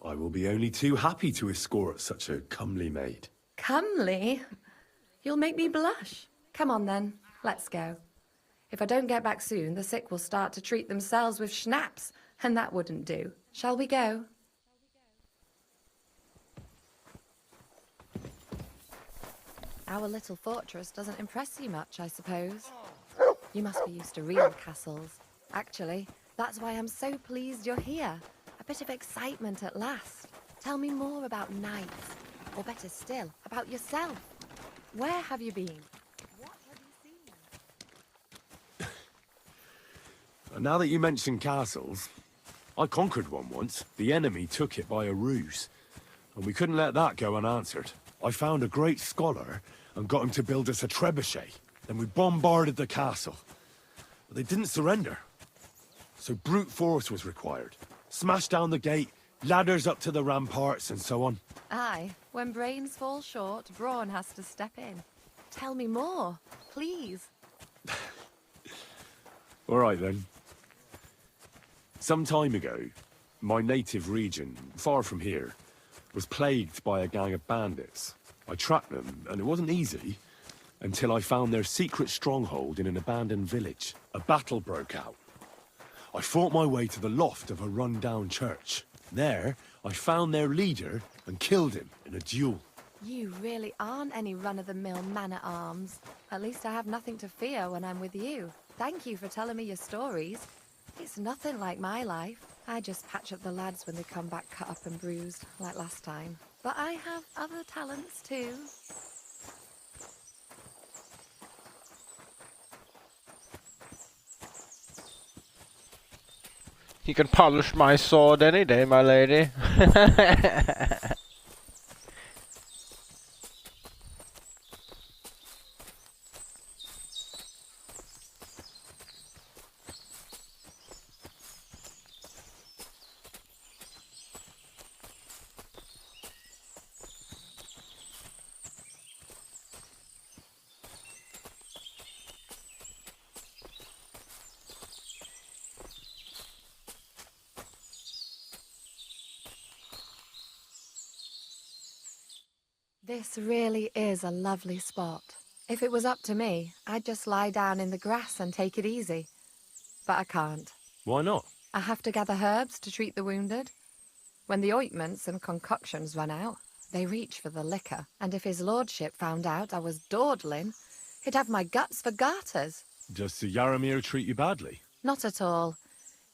I will be only too happy to escort such a comely maid. Comely? You'll make me blush. Come on then, let's go. If I don't get back soon, the sick will start to treat themselves with schnapps, and that wouldn't do. Shall we go? Our little fortress doesn't impress you much, I suppose. You must be used to real castles. Actually, that's why I'm so pleased you're here. A bit of excitement at last. Tell me more about knights, or better still, about yourself. Where have you been? What have you seen? Now that you mention castles, I conquered one once. The enemy took it by a ruse, and we couldn't let that go unanswered. I found a great scholar and got him to build us a trebuchet. Then we bombarded the castle. But they didn't surrender. So brute force was required. Smash down the gate, ladders up to the ramparts, and so on. Aye, when brains fall short, brawn has to step in. Tell me more, please. All right, then. Some time ago, my native region, far from here, was plagued by a gang of bandits. I tracked them, and it wasn't easy, until I found their secret stronghold in an abandoned village. A battle broke out. I fought my way to the loft of a run-down church. There, I found their leader and killed him in a duel. You really aren't any run-of-the-mill man-at-arms. At least I have nothing to fear when I'm with you. Thank you for telling me your stories. It's nothing like my life. I just patch up the lads when they come back cut up and bruised, like last time. But I have other talents too. You can polish my sword any day, my lady. This really is a lovely spot. If it was up to me, I'd just lie down in the grass and take it easy. But I can't. Why not? I have to gather herbs to treat the wounded. When the ointments and concoctions run out, they reach for the liquor. And if his lordship found out I was dawdling, he'd have my guts for garters. Does Sir Yaramir treat you badly? Not at all.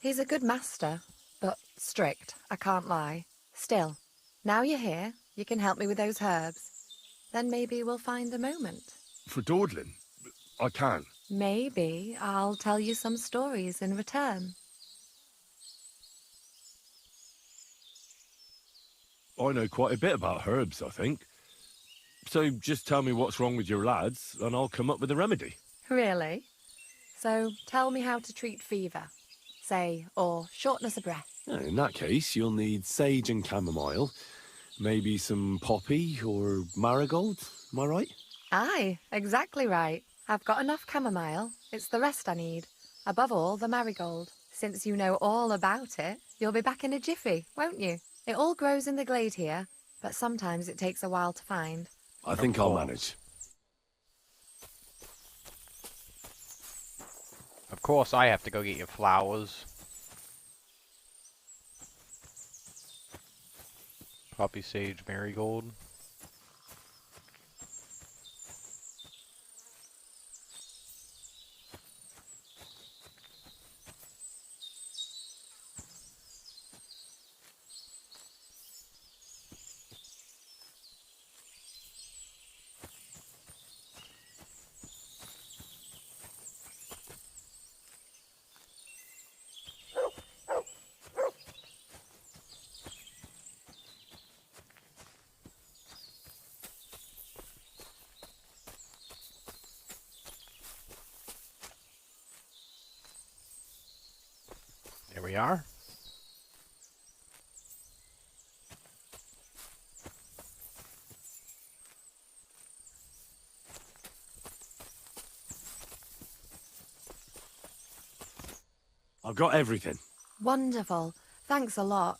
He's a good master, but strict, I can't lie. Still, now you're here, you can help me with those herbs. Then maybe we'll find a moment. For dawdling? I can. Maybe I'll tell you some stories in return. I know quite a bit about herbs, I think. So just tell me what's wrong with your lads, and I'll come up with a remedy. Really? So tell me how to treat fever, say, or shortness of breath. In that case, you'll need sage and chamomile, maybe some poppy or marigold, am I right? Aye, exactly right. I've got enough chamomile. It's the rest I need. Above all, the marigold. Since you know all about it, you'll be back in a jiffy, won't you? It all grows in the glade here, but sometimes it takes a while to find. I think I'll manage. Of course, I have to go get you flowers. Poppy, sage, marigold. There we are. I've got everything. Wonderful. Thanks a lot.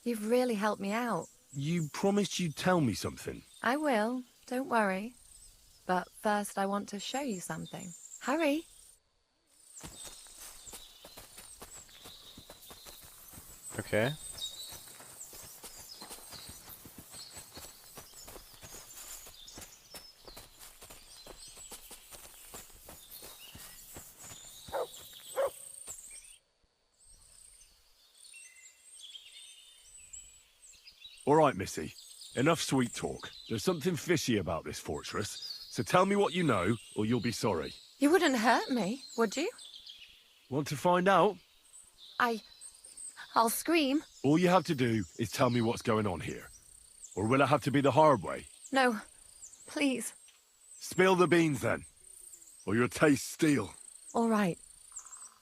You've really helped me out. You promised you'd tell me something. I will. Don't worry. But first I want to show you something. Hurry. Okay. All right, Missy. Enough sweet talk. There's something fishy about this fortress, so tell me what you know, or you'll be sorry. You wouldn't hurt me, would you? Want to find out? I'll scream. All you have to do is tell me what's going on here. Or will it have to be the hard way? No, please. Spill the beans, then. Or your taste steel. All right.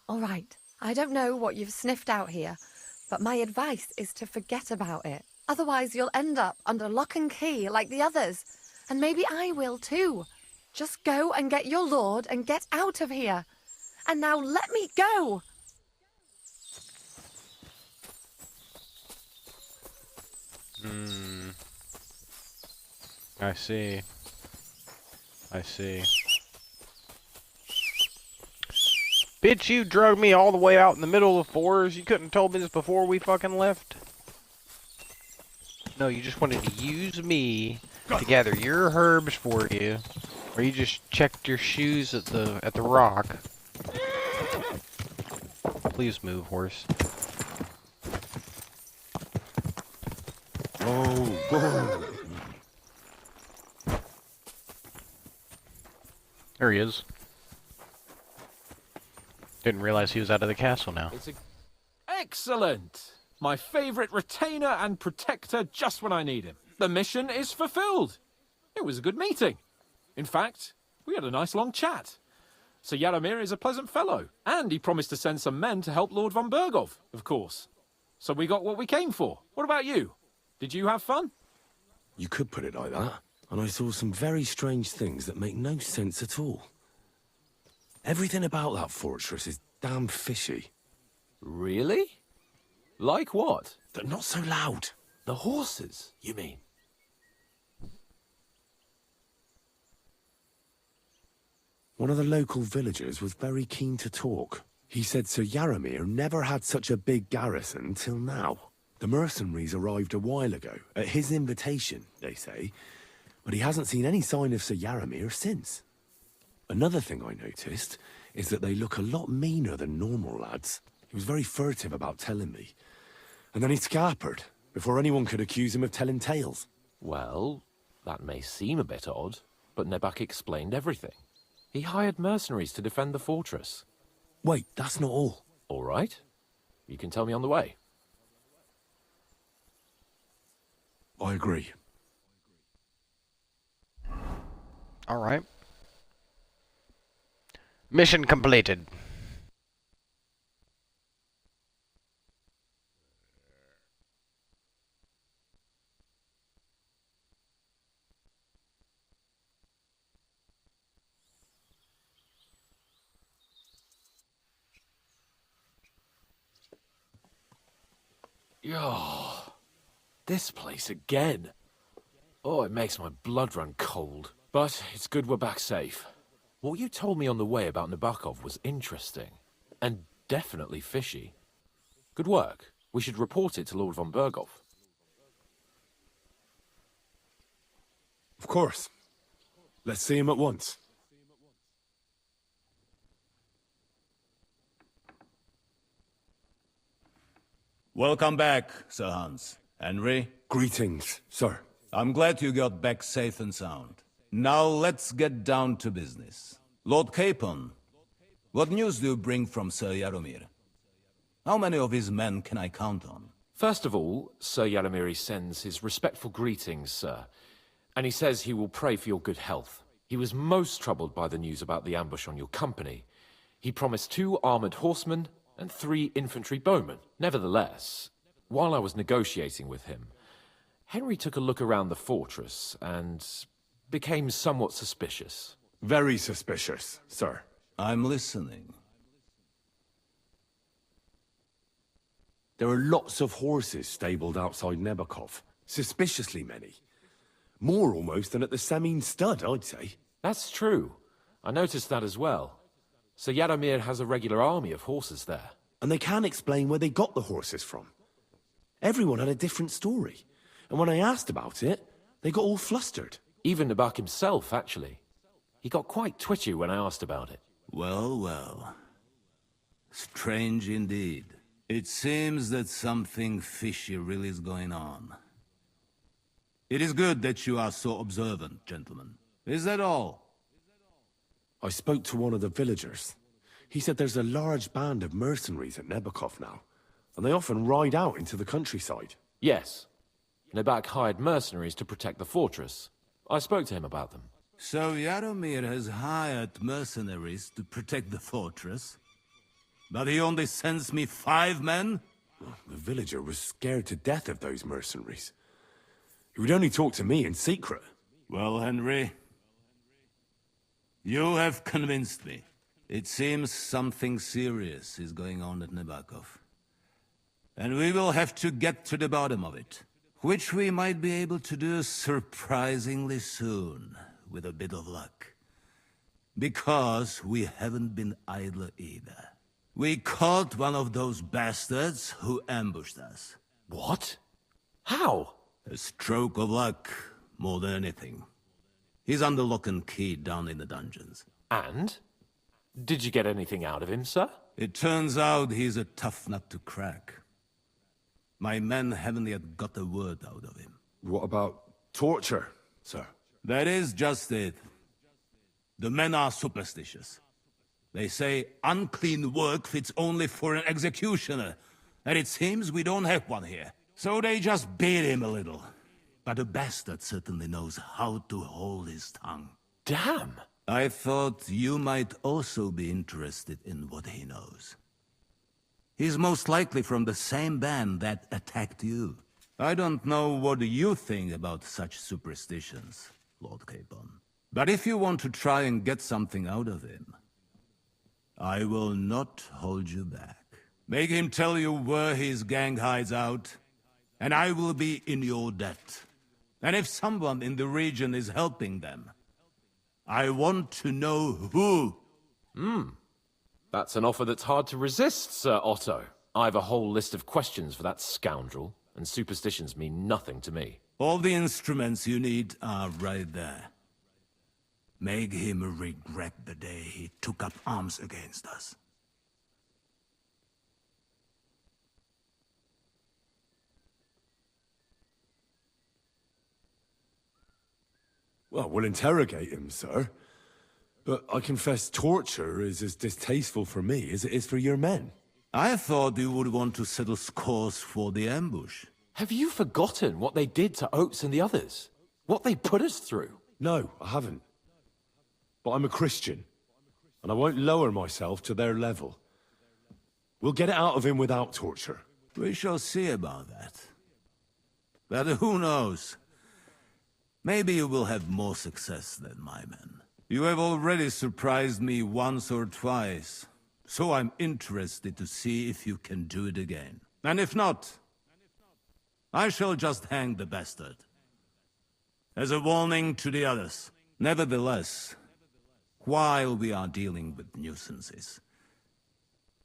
All right. I don't know what you've sniffed out here, but my advice is to forget about it. Otherwise, you'll end up under lock and key like the others. And maybe I will too. Just go and get your lord and get out of here. And now let me go. I see. I see. Bitch, you drug me all the way out in the middle of the forest. You couldn't have told me this before we fucking left. No, you just wanted to use me to gather your herbs for you. Or you just checked your shoes at the rock. Please move, horse. Oh. There he is. Didn't realize he was out of the castle now. Hey, Excellent! My favorite retainer and protector just when I need him. The mission is fulfilled. It was a good meeting. In fact, we had a nice long chat. Sir Yaramir is a pleasant fellow, and he promised to send some men to help Lord von Bergov, of course. So we got what we came for. What about you? Did you have fun? You could put it like that. And I saw some very strange things that make no sense at all. Everything about that fortress is damn fishy. Really? Like what? They're not so loud. The horses, you mean? One of the local villagers was very keen to talk. He said Sir Yaramir never had such a big garrison until now. The mercenaries arrived a while ago, at his invitation, they say, but he hasn't seen any sign of Sir Yaramir since. Another thing I noticed is that they look a lot meaner than normal lads. He was very furtive about telling me. And then he scarpered, before anyone could accuse him of telling tales. Well, that may seem a bit odd, but Nebak explained everything. He hired mercenaries to defend the fortress. Wait, that's not all. All right. You can tell me on the way. I agree. All right. Mission completed. Oh, this place again. Oh, it makes my blood run cold. But it's good we're back safe. What you told me on the way about Nabokov was interesting. And definitely fishy. Good work. We should report it to Lord von Bergov. Of course. Let's see him at once. Welcome back, Sir Hans. Henry? Greetings, sir. I'm glad you got back safe and sound. Now let's get down to business. Lord Capon, what news do you bring from Sir Yaramir? How many of his men can I count on? First of all, Sir Yaramir sends his respectful greetings, sir. And he says he will pray for your good health. He was most troubled by the news about the ambush on your company. He promised 2 armored horsemen and 3 infantry bowmen. Nevertheless, while I was negotiating with him, Henry took a look around the fortress and became somewhat suspicious. Very suspicious, sir. I'm listening. There are lots of horses stabled outside Nebokov. Suspiciously many. More almost than at the Semine stud, I'd say. That's true. I noticed that as well. Sir Yaramir has a regular army of horses there. And they can't explain where they got the horses from. Everyone had a different story. And when I asked about it, they got all flustered. Even Nebak himself, actually. He got quite twitchy when I asked about it. Well, well. Strange indeed. It seems that something fishy really is going on. It is good that you are so observant, gentlemen. Is that all? I spoke to one of the villagers. He said there's a large band of mercenaries at Nebokov now, and they often ride out into the countryside. Yes. Nebak hired mercenaries to protect the fortress. I spoke to him about them. So Yaramir has hired mercenaries to protect the fortress? But he only sends me 5 men? The villager was scared to death of those mercenaries. He would only talk to me in secret. Well, Henry, you have convinced me. It seems something serious is going on at Nebakov. And we will have to get to the bottom of it. Which we might be able to do surprisingly soon, with a bit of luck. Because we haven't been idle either. We caught one of those bastards who ambushed us. What? How? A stroke of luck, more than anything. He's under lock and key down in the dungeons. And? Did you get anything out of him, sir? It turns out he's a tough nut to crack. My men haven't yet got a word out of him. What about torture, sir? That is just it. The men are superstitious. They say unclean work fits only for an executioner, And it seems we don't have one here. So they just beat him a little. But the bastard certainly knows how to hold his tongue. Damn! I thought you might also be interested in what he knows. He's most likely from the same band that attacked you. I don't know what you think about such superstitions, Lord Capon. But if you want to try and get something out of him, I will not hold you back. Make him tell you where his gang hides out, and I will be in your debt. And if someone in the region is helping them, I want to know who. That's an offer that's hard to resist, Sir Otto. I've a whole list of questions for that scoundrel, and superstitions mean nothing to me. All the instruments you need are right there. Make him regret the day he took up arms against us. Well, we'll interrogate him, sir. But I confess torture is as distasteful for me as it is for your men. I thought you would want to settle scores for the ambush. Have you forgotten what they did to Oates and the others? What they put us through? No, I haven't. But I'm a Christian, and I won't lower myself to their level. We'll get it out of him without torture. We shall see about that. But who knows? Maybe you will have more success than my men. You have already surprised me once or twice, so I'm interested to see if you can do it again. And if not, I shall just hang the bastard. As a warning to the others. Nevertheless, while we are dealing with nuisances,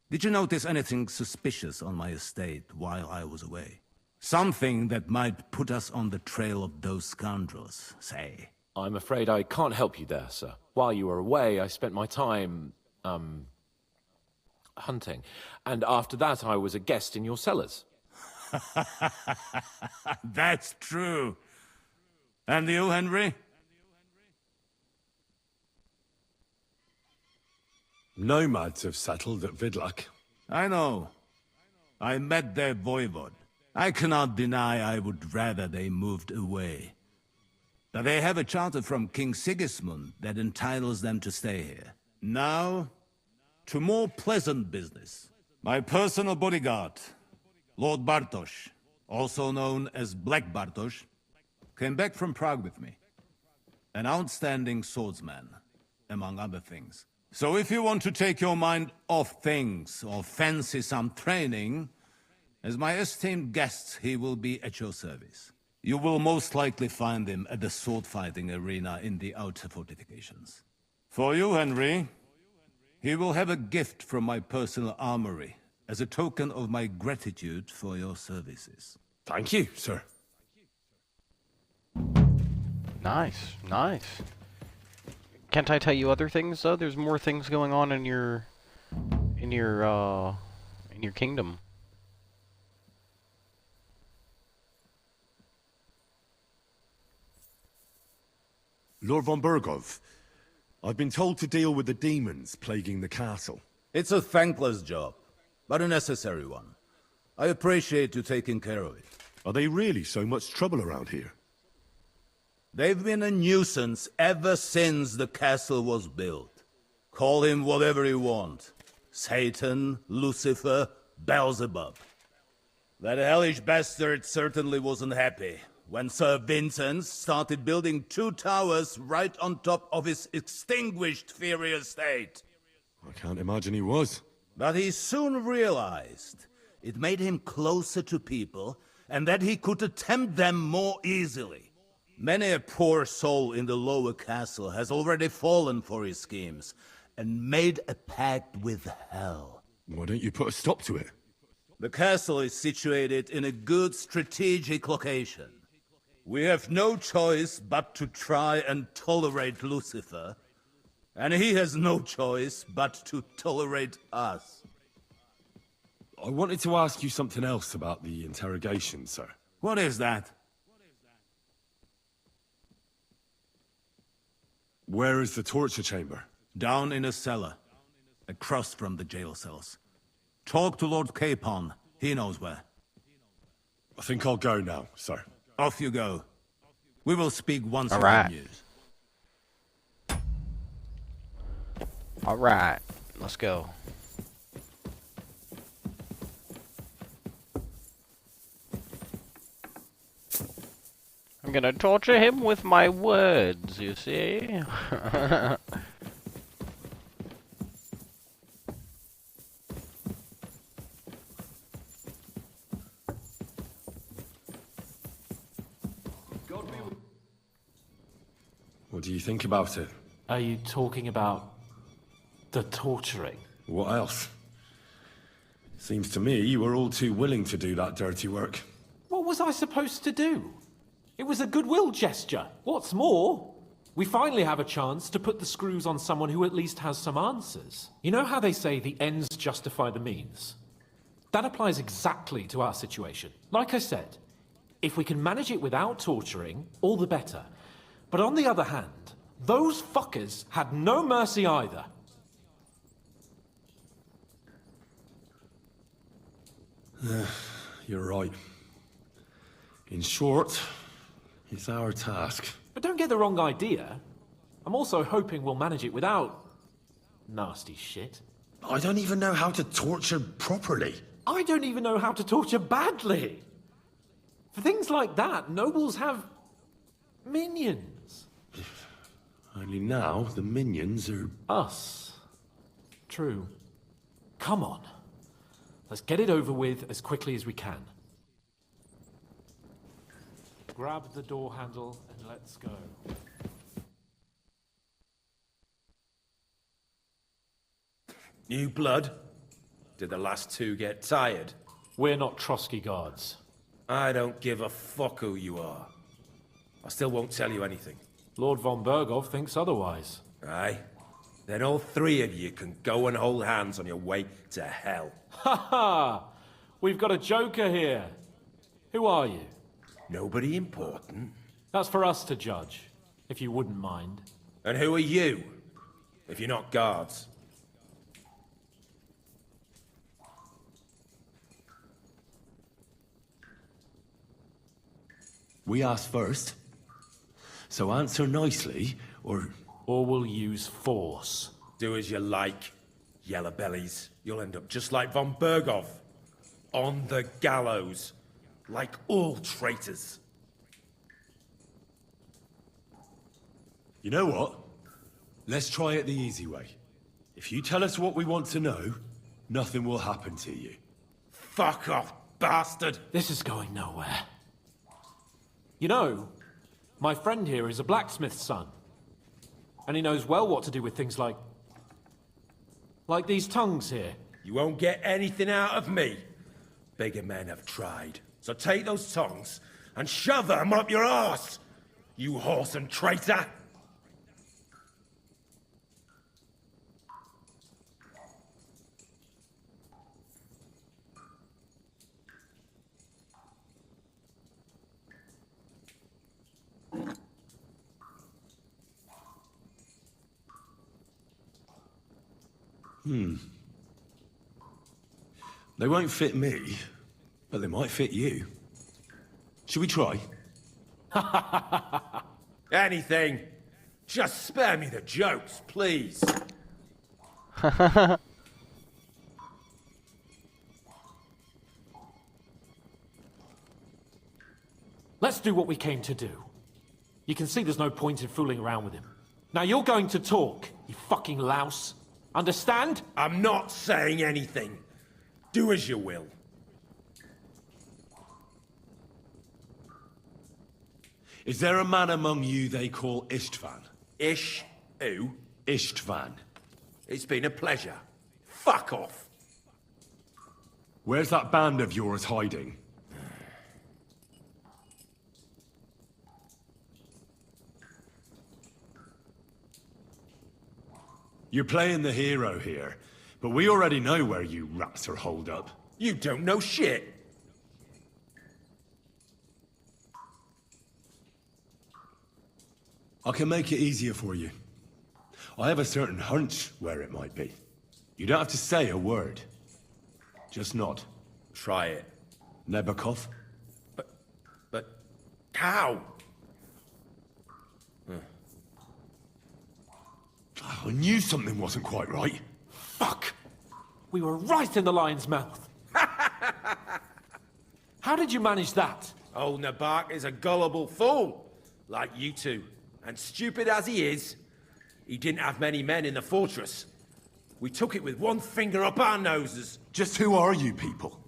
did you notice anything suspicious on my estate while I was away? Something that might put us on the trail of those scoundrels, say. I'm afraid I can't help you there, sir. While you were away, I spent my time, hunting. And after that, I was a guest in your cellars. That's true. And you, Henry? Nomads have settled at Vidlak. I know. I met their voivod. I cannot deny I would rather they moved away. But they have a charter from King Sigismund that entitles them to stay here. Now, to more pleasant business. My personal bodyguard, Lord Bartosz, also known as Black Bartosz, came back from Prague with me. An outstanding swordsman, among other things. So if you want to take your mind off things or fancy some training, as my esteemed guest, he will be at your service. You will most likely find him at the sword-fighting arena in the outer fortifications. For you, Henry, he will have a gift from my personal armory as a token of my gratitude for your services. Thank you, sir. Nice, nice. Can't I tell you other things though? There's more things going on in your kingdom. Lord von Burgov, I've been told to deal with the demons plaguing the castle. It's a thankless job, but a necessary one. I appreciate you taking care of it. Are they really so much trouble around here? They've been a nuisance ever since the castle was built. Call him whatever you want. Satan, Lucifer, Beelzebub. That hellish bastard certainly wasn't happy when Sir Vincent started building 2 towers right on top of his extinguished fairy estate. I can't imagine he was. But he soon realized it made him closer to people and that he could tempt them more easily. Many a poor soul in the lower castle has already fallen for his schemes and made a pact with hell. Why don't you put a stop to it? The castle is situated in a good strategic location. We have no choice but to try and tolerate Lucifer, and he has no choice but to tolerate us. I wanted to ask you something else about the interrogation, sir. What is that? Where is the torture chamber? Down in a cellar, across from the jail cells. Talk to Lord Capon. He knows where. I think I'll go now, sir. Off you go. We will speak once All you right. have news. All right, let's go. I'm gonna torture him with my words, you see? What do you think about it? Are you talking about the torturing? What else? Seems to me you were all too willing to do that dirty work. What was I supposed to do? It was a goodwill gesture. What's more, we finally have a chance to put the screws on someone who at least has some answers. You know how they say the ends justify the means? That applies exactly to our situation. Like I said, if we can manage it without torturing, all the better. But on the other hand, those fuckers had no mercy either. You're right. In short, it's our task. But don't get the wrong idea. I'm also hoping we'll manage it without nasty shit. I don't even know how to torture properly. I don't even know how to torture badly. For things like that, nobles have minions. Only now the minions are... Us. True. Come on. Let's get it over with as quickly as we can. Grab the door handle and let's go. New blood? Did the last two get tired? We're not Trotsky guards. I don't give a fuck who you are. I still won't tell you anything. Lord von Bergov thinks otherwise. Aye? Then all three of you can go and hold hands on your way to hell. Ha ha! We've got a joker here. Who are you? Nobody important. That's for us to judge, if you wouldn't mind. And who are you? If you're not guards. We asked first. So answer nicely, or... Or we'll use force. Do as you like, yellow bellies. You'll end up just like von Bergov. On the gallows. Like all traitors. You know what? Let's try it the easy way. If you tell us what we want to know, nothing will happen to you. Fuck off, bastard! This is going nowhere. You know, my friend here is a blacksmith's son. And he knows well what to do with things like these tongues here. You won't get anything out of me. Bigger men have tried. So take those tongues and shove them up your arse, you horse and traitor! They won't fit me, but they might fit you. Should we try? Anything. Just spare me the jokes, please. Let's do what we came to do. You can see there's no point in fooling around with him. Now you're going to talk, you fucking louse. Understand? I'm not saying anything. Do as you will. Is there a man among you they call Istvan? Ish? Who? Istvan. It's been a pleasure. Fuck off. Where's that band of yours hiding? You're playing the hero here, but we already know where you rats are holed up. You don't know shit. I can make it easier for you. I have a certain hunch where it might be. You don't have to say a word. Just nod. Try it. Nebakov? But how? I knew something wasn't quite right. Fuck! We were right in the lion's mouth. How did you manage that? Old Nabak is a gullible fool, like you two. And stupid as he is, he didn't have many men in the fortress. We took it with one finger up our noses. Just who are you people?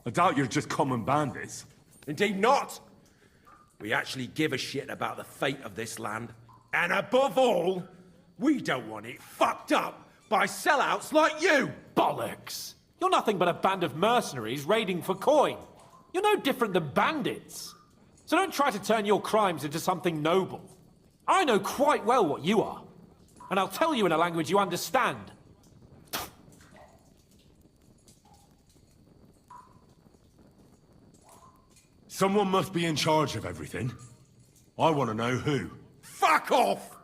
I doubt you're just common bandits. Indeed not. We actually give a shit about the fate of this land. And above all, we don't want it fucked up by sellouts like you! Bollocks! You're nothing but a band of mercenaries raiding for coin. You're no different than bandits. So don't try to turn your crimes into something noble. I know quite well what you are. And I'll tell you in a language you understand. Someone must be in charge of everything. I want to know who. Fuck off!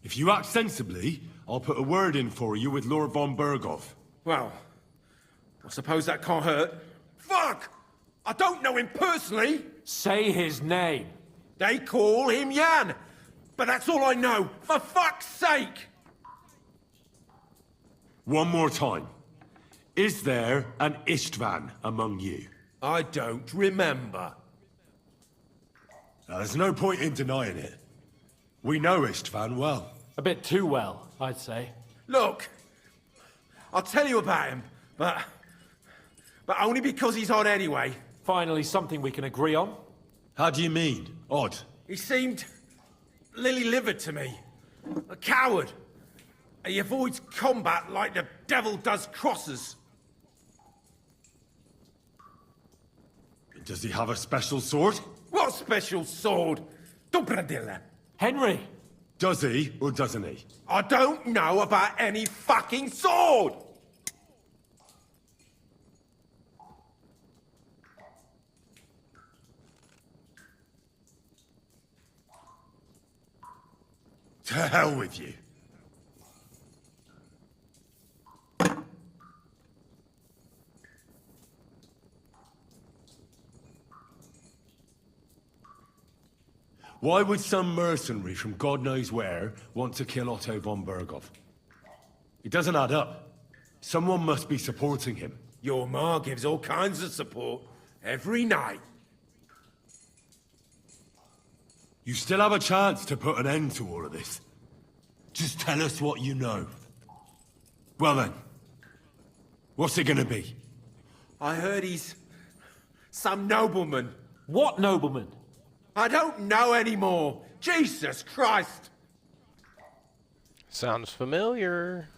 If you act sensibly, I'll put a word in for you with Lord von Berghoff. Well, I suppose that can't hurt. Fuck! I don't know him personally! Say his name. They call him Jan, but that's all I know, for fuck's sake! One more time. Is there an Istvan among you? I don't remember. Now, there's no point in denying it. We know Istvan well. A bit too well, I'd say. Look, I'll tell you about him, but only because he's odd anyway. Finally, something we can agree on. How do you mean, odd? He seemed lily-livered to me. A coward. He avoids combat like the devil does crosses. Does he have a special sword? What special sword? Dobradilla. Henry! Does he, or doesn't he? I don't know about any fucking sword! To hell with you. Why would some mercenary from God knows where want to kill Otto von Berghoff? It doesn't add up. Someone must be supporting him. Your ma gives all kinds of support every night. You still have a chance to put an end to all of this. Just tell us what you know. Well then, what's it gonna be? I heard he's some nobleman. What nobleman? I don't know anymore. Jesus Christ! Sounds familiar.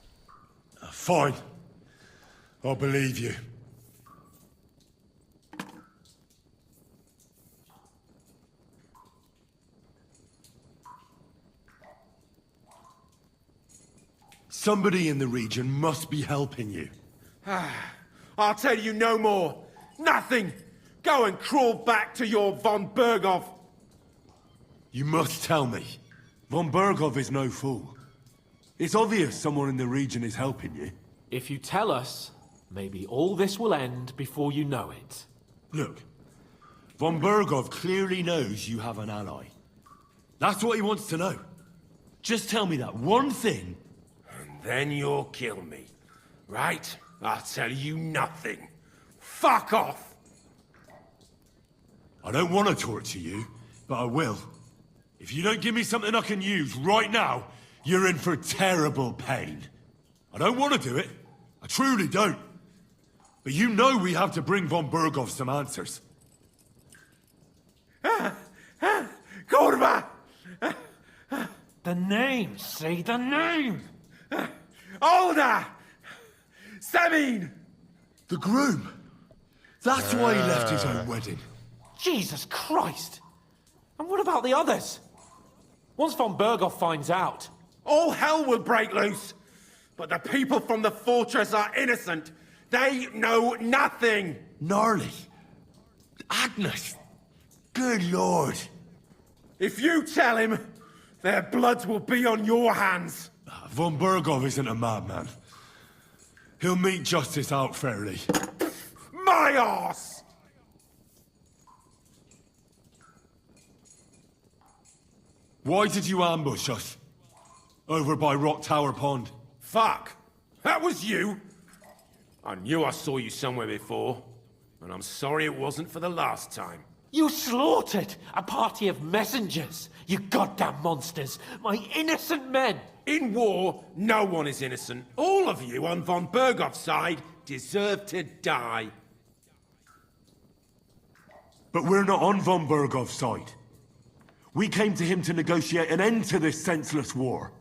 Fine. I'll believe you. Somebody in the region must be helping you. I'll tell you no more. Nothing. Go and crawl back to your von Berghoff. You must tell me. Von Berghoff is no fool. It's obvious someone in the region is helping you. If you tell us, maybe all this will end before you know it. Look, von Berghoff clearly knows you have an ally. That's what he wants to know. Just tell me that one thing. And then you'll kill me. Right? I'll tell you nothing. Fuck off! I don't want to torture you, but I will. If you don't give me something I can use right now, you're in for terrible pain. I don't want to do it. I truly don't. But you know we have to bring von Berghoff some answers. Korva! The name! Say the name! Olda! Sabine! The groom! That's why he left his own wedding. Jesus Christ! And what about the others? Once von Berghoff finds out... All hell will break loose! But the people from the fortress are innocent! They know nothing! Gnarly. Agnes. Good lord. If you tell him, their bloods will be on your hands! Von Berghoff isn't a madman. He'll meet justice out fairly. My arse! Why did you ambush us? Over by Rock Tower Pond. Fuck! That was you! I knew I saw you somewhere before, and I'm sorry it wasn't for the last time. You slaughtered a party of messengers, you goddamn monsters! My innocent men! In war, no one is innocent. All of you on von Bergoff's side deserve to die. But we're not on von Bergoff's side. We came to him to negotiate an end to this senseless war.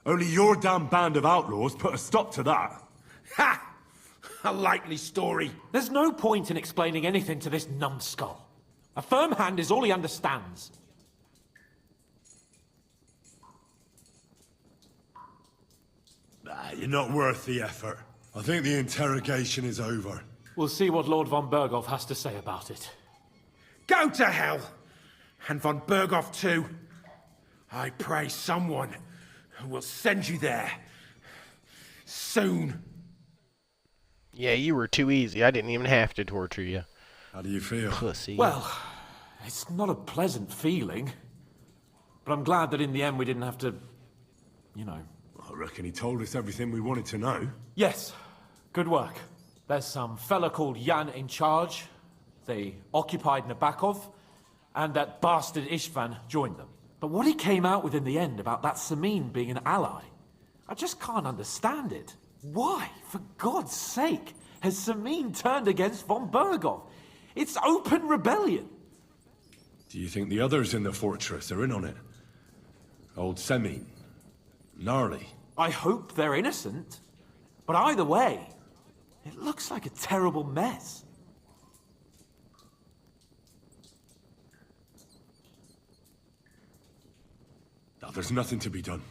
Only your damn band of outlaws put a stop to that. Ha! A likely story. There's no point in explaining anything to this numbskull. A firm hand is all he understands. You're not worth the effort. I think the interrogation is over. We'll see what Lord von Bergoff has to say about it. Go to hell! And von Bergoff too. I pray someone will send you there. Soon. Yeah, you were too easy. I didn't even have to torture you. How do you feel? Pussy. Well, it's not a pleasant feeling. But I'm glad that in the end we didn't have to, you know. I reckon he told us everything we wanted to know. Yes, good work. There's some fella called Jan in charge. They occupied Nabokov, and that bastard Istvan joined them. But what he came out with in the end about that Samin being an ally, I just can't understand it. Why, for God's sake, has Samin turned against von Bergoff? It's open rebellion. Do you think the others in the fortress are in on it? Old Semin, Gnarly. I hope they're innocent. But either way, it looks like a terrible mess. Now, there's nothing to be done.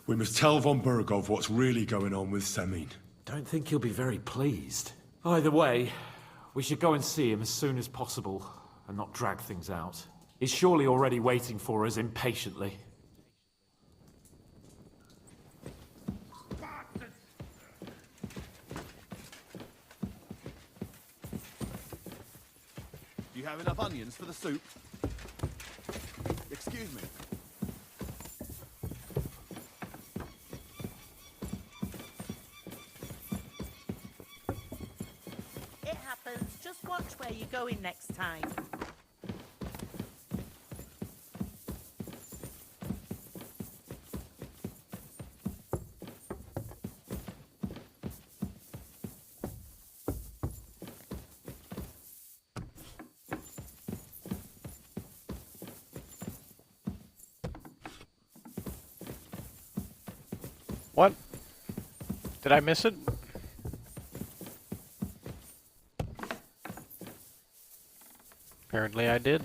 We must tell von Bergoff what's really going on with Semin. Don't think he'll be very pleased. Either way, we should go and see him as soon as possible and not drag things out. He's surely already waiting for us impatiently. Do you have enough onions for the soup? Excuse me. It happens. Just watch where you're going next time. What? Did I miss it? Apparently I did.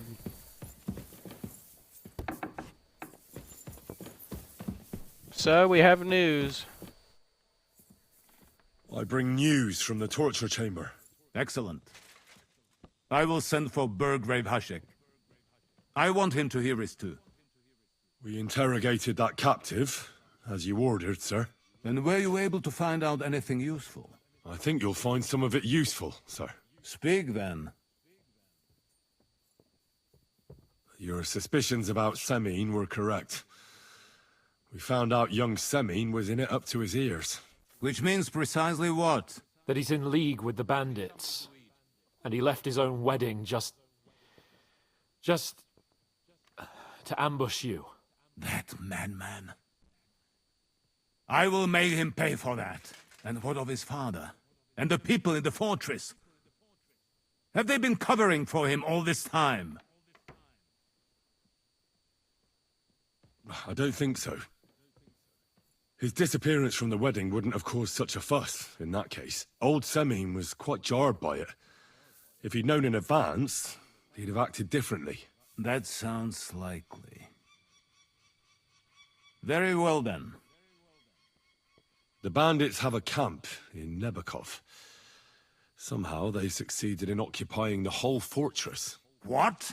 So we have news. I bring news from the torture chamber. Excellent. I will send for Burgrave Hashek. I want him to hear it too. We interrogated that captive, as you ordered, sir. And were you able to find out anything useful? I think you'll find some of it useful, sir. Speak then. Your suspicions about Semin were correct. We found out young Semin was in it up to his ears. Which means precisely what? That he's in league with the bandits. And he left his own wedding just to ambush you. That madman. I will make him pay for that. And what of his father? And the people in the fortress? Have they been covering for him all this time? I don't think so. His disappearance from the wedding wouldn't have caused such a fuss, in that case. Old Semin was quite jarred by it. If he'd known in advance, he'd have acted differently. That sounds likely. Very well then. The bandits have a camp in Nabokov. Somehow they succeeded in occupying the whole fortress. What?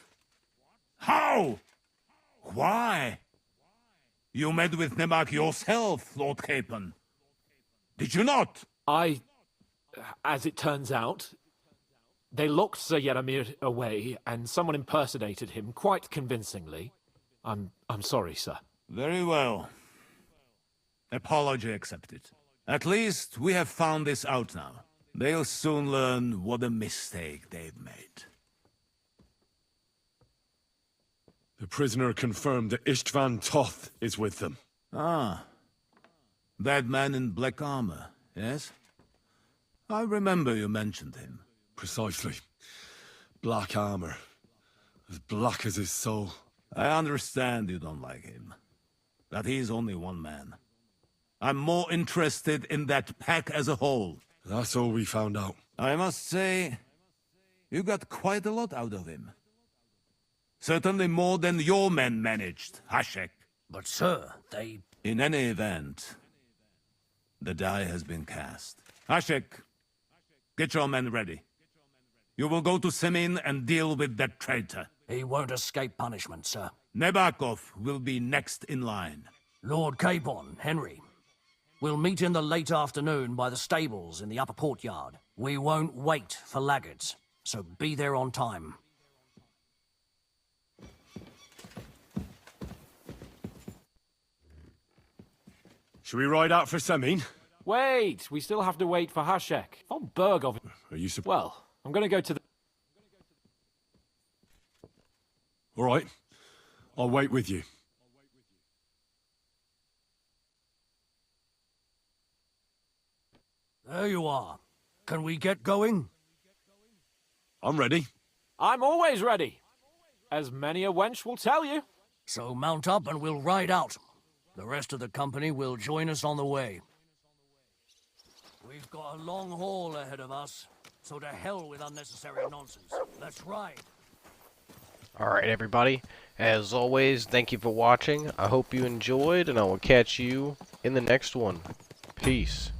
How? Why? You met with Nemak yourself, Lord Capon. Did you not? As it turns out, they locked Sir Yaramir away, and someone impersonated him quite convincingly. I'm sorry, sir. Very well. Apology accepted. At least we have found this out now. They'll soon learn what a mistake they've made. The prisoner confirmed that Istvan Toth is with them. Ah. That man in black armor, yes? I remember you mentioned him. Precisely. Black armor. As black as his soul. I understand you don't like him. But he's only one man. I'm more interested in that pack as a whole. That's all we found out. I must say, you got quite a lot out of him. Certainly more than your men managed, Hashek. But sir, they... In any event, the die has been cast. Hashek, get your men ready. You will go to Semin and deal with that traitor. He won't escape punishment, sir. Nebakov will be next in line. Lord Capon, Henry. We'll meet in the late afternoon by the stables in the upper courtyard. We won't wait for laggards, so be there on time. Should we ride out for Semin? Wait, we still have to wait for Hashek. Von Bergov. Are you Well, I'm going to go to the... All right. I'll wait with you. There you are. Can we get going? I'm ready. I'm always ready. As many a wench will tell you. So mount up and we'll ride out. The rest of the company will join us on the way. We've got a long haul ahead of us, so to hell with unnecessary nonsense. Let's ride. Alright, everybody. As always, thank you for watching. I hope you enjoyed, and I will catch you in the next one. Peace.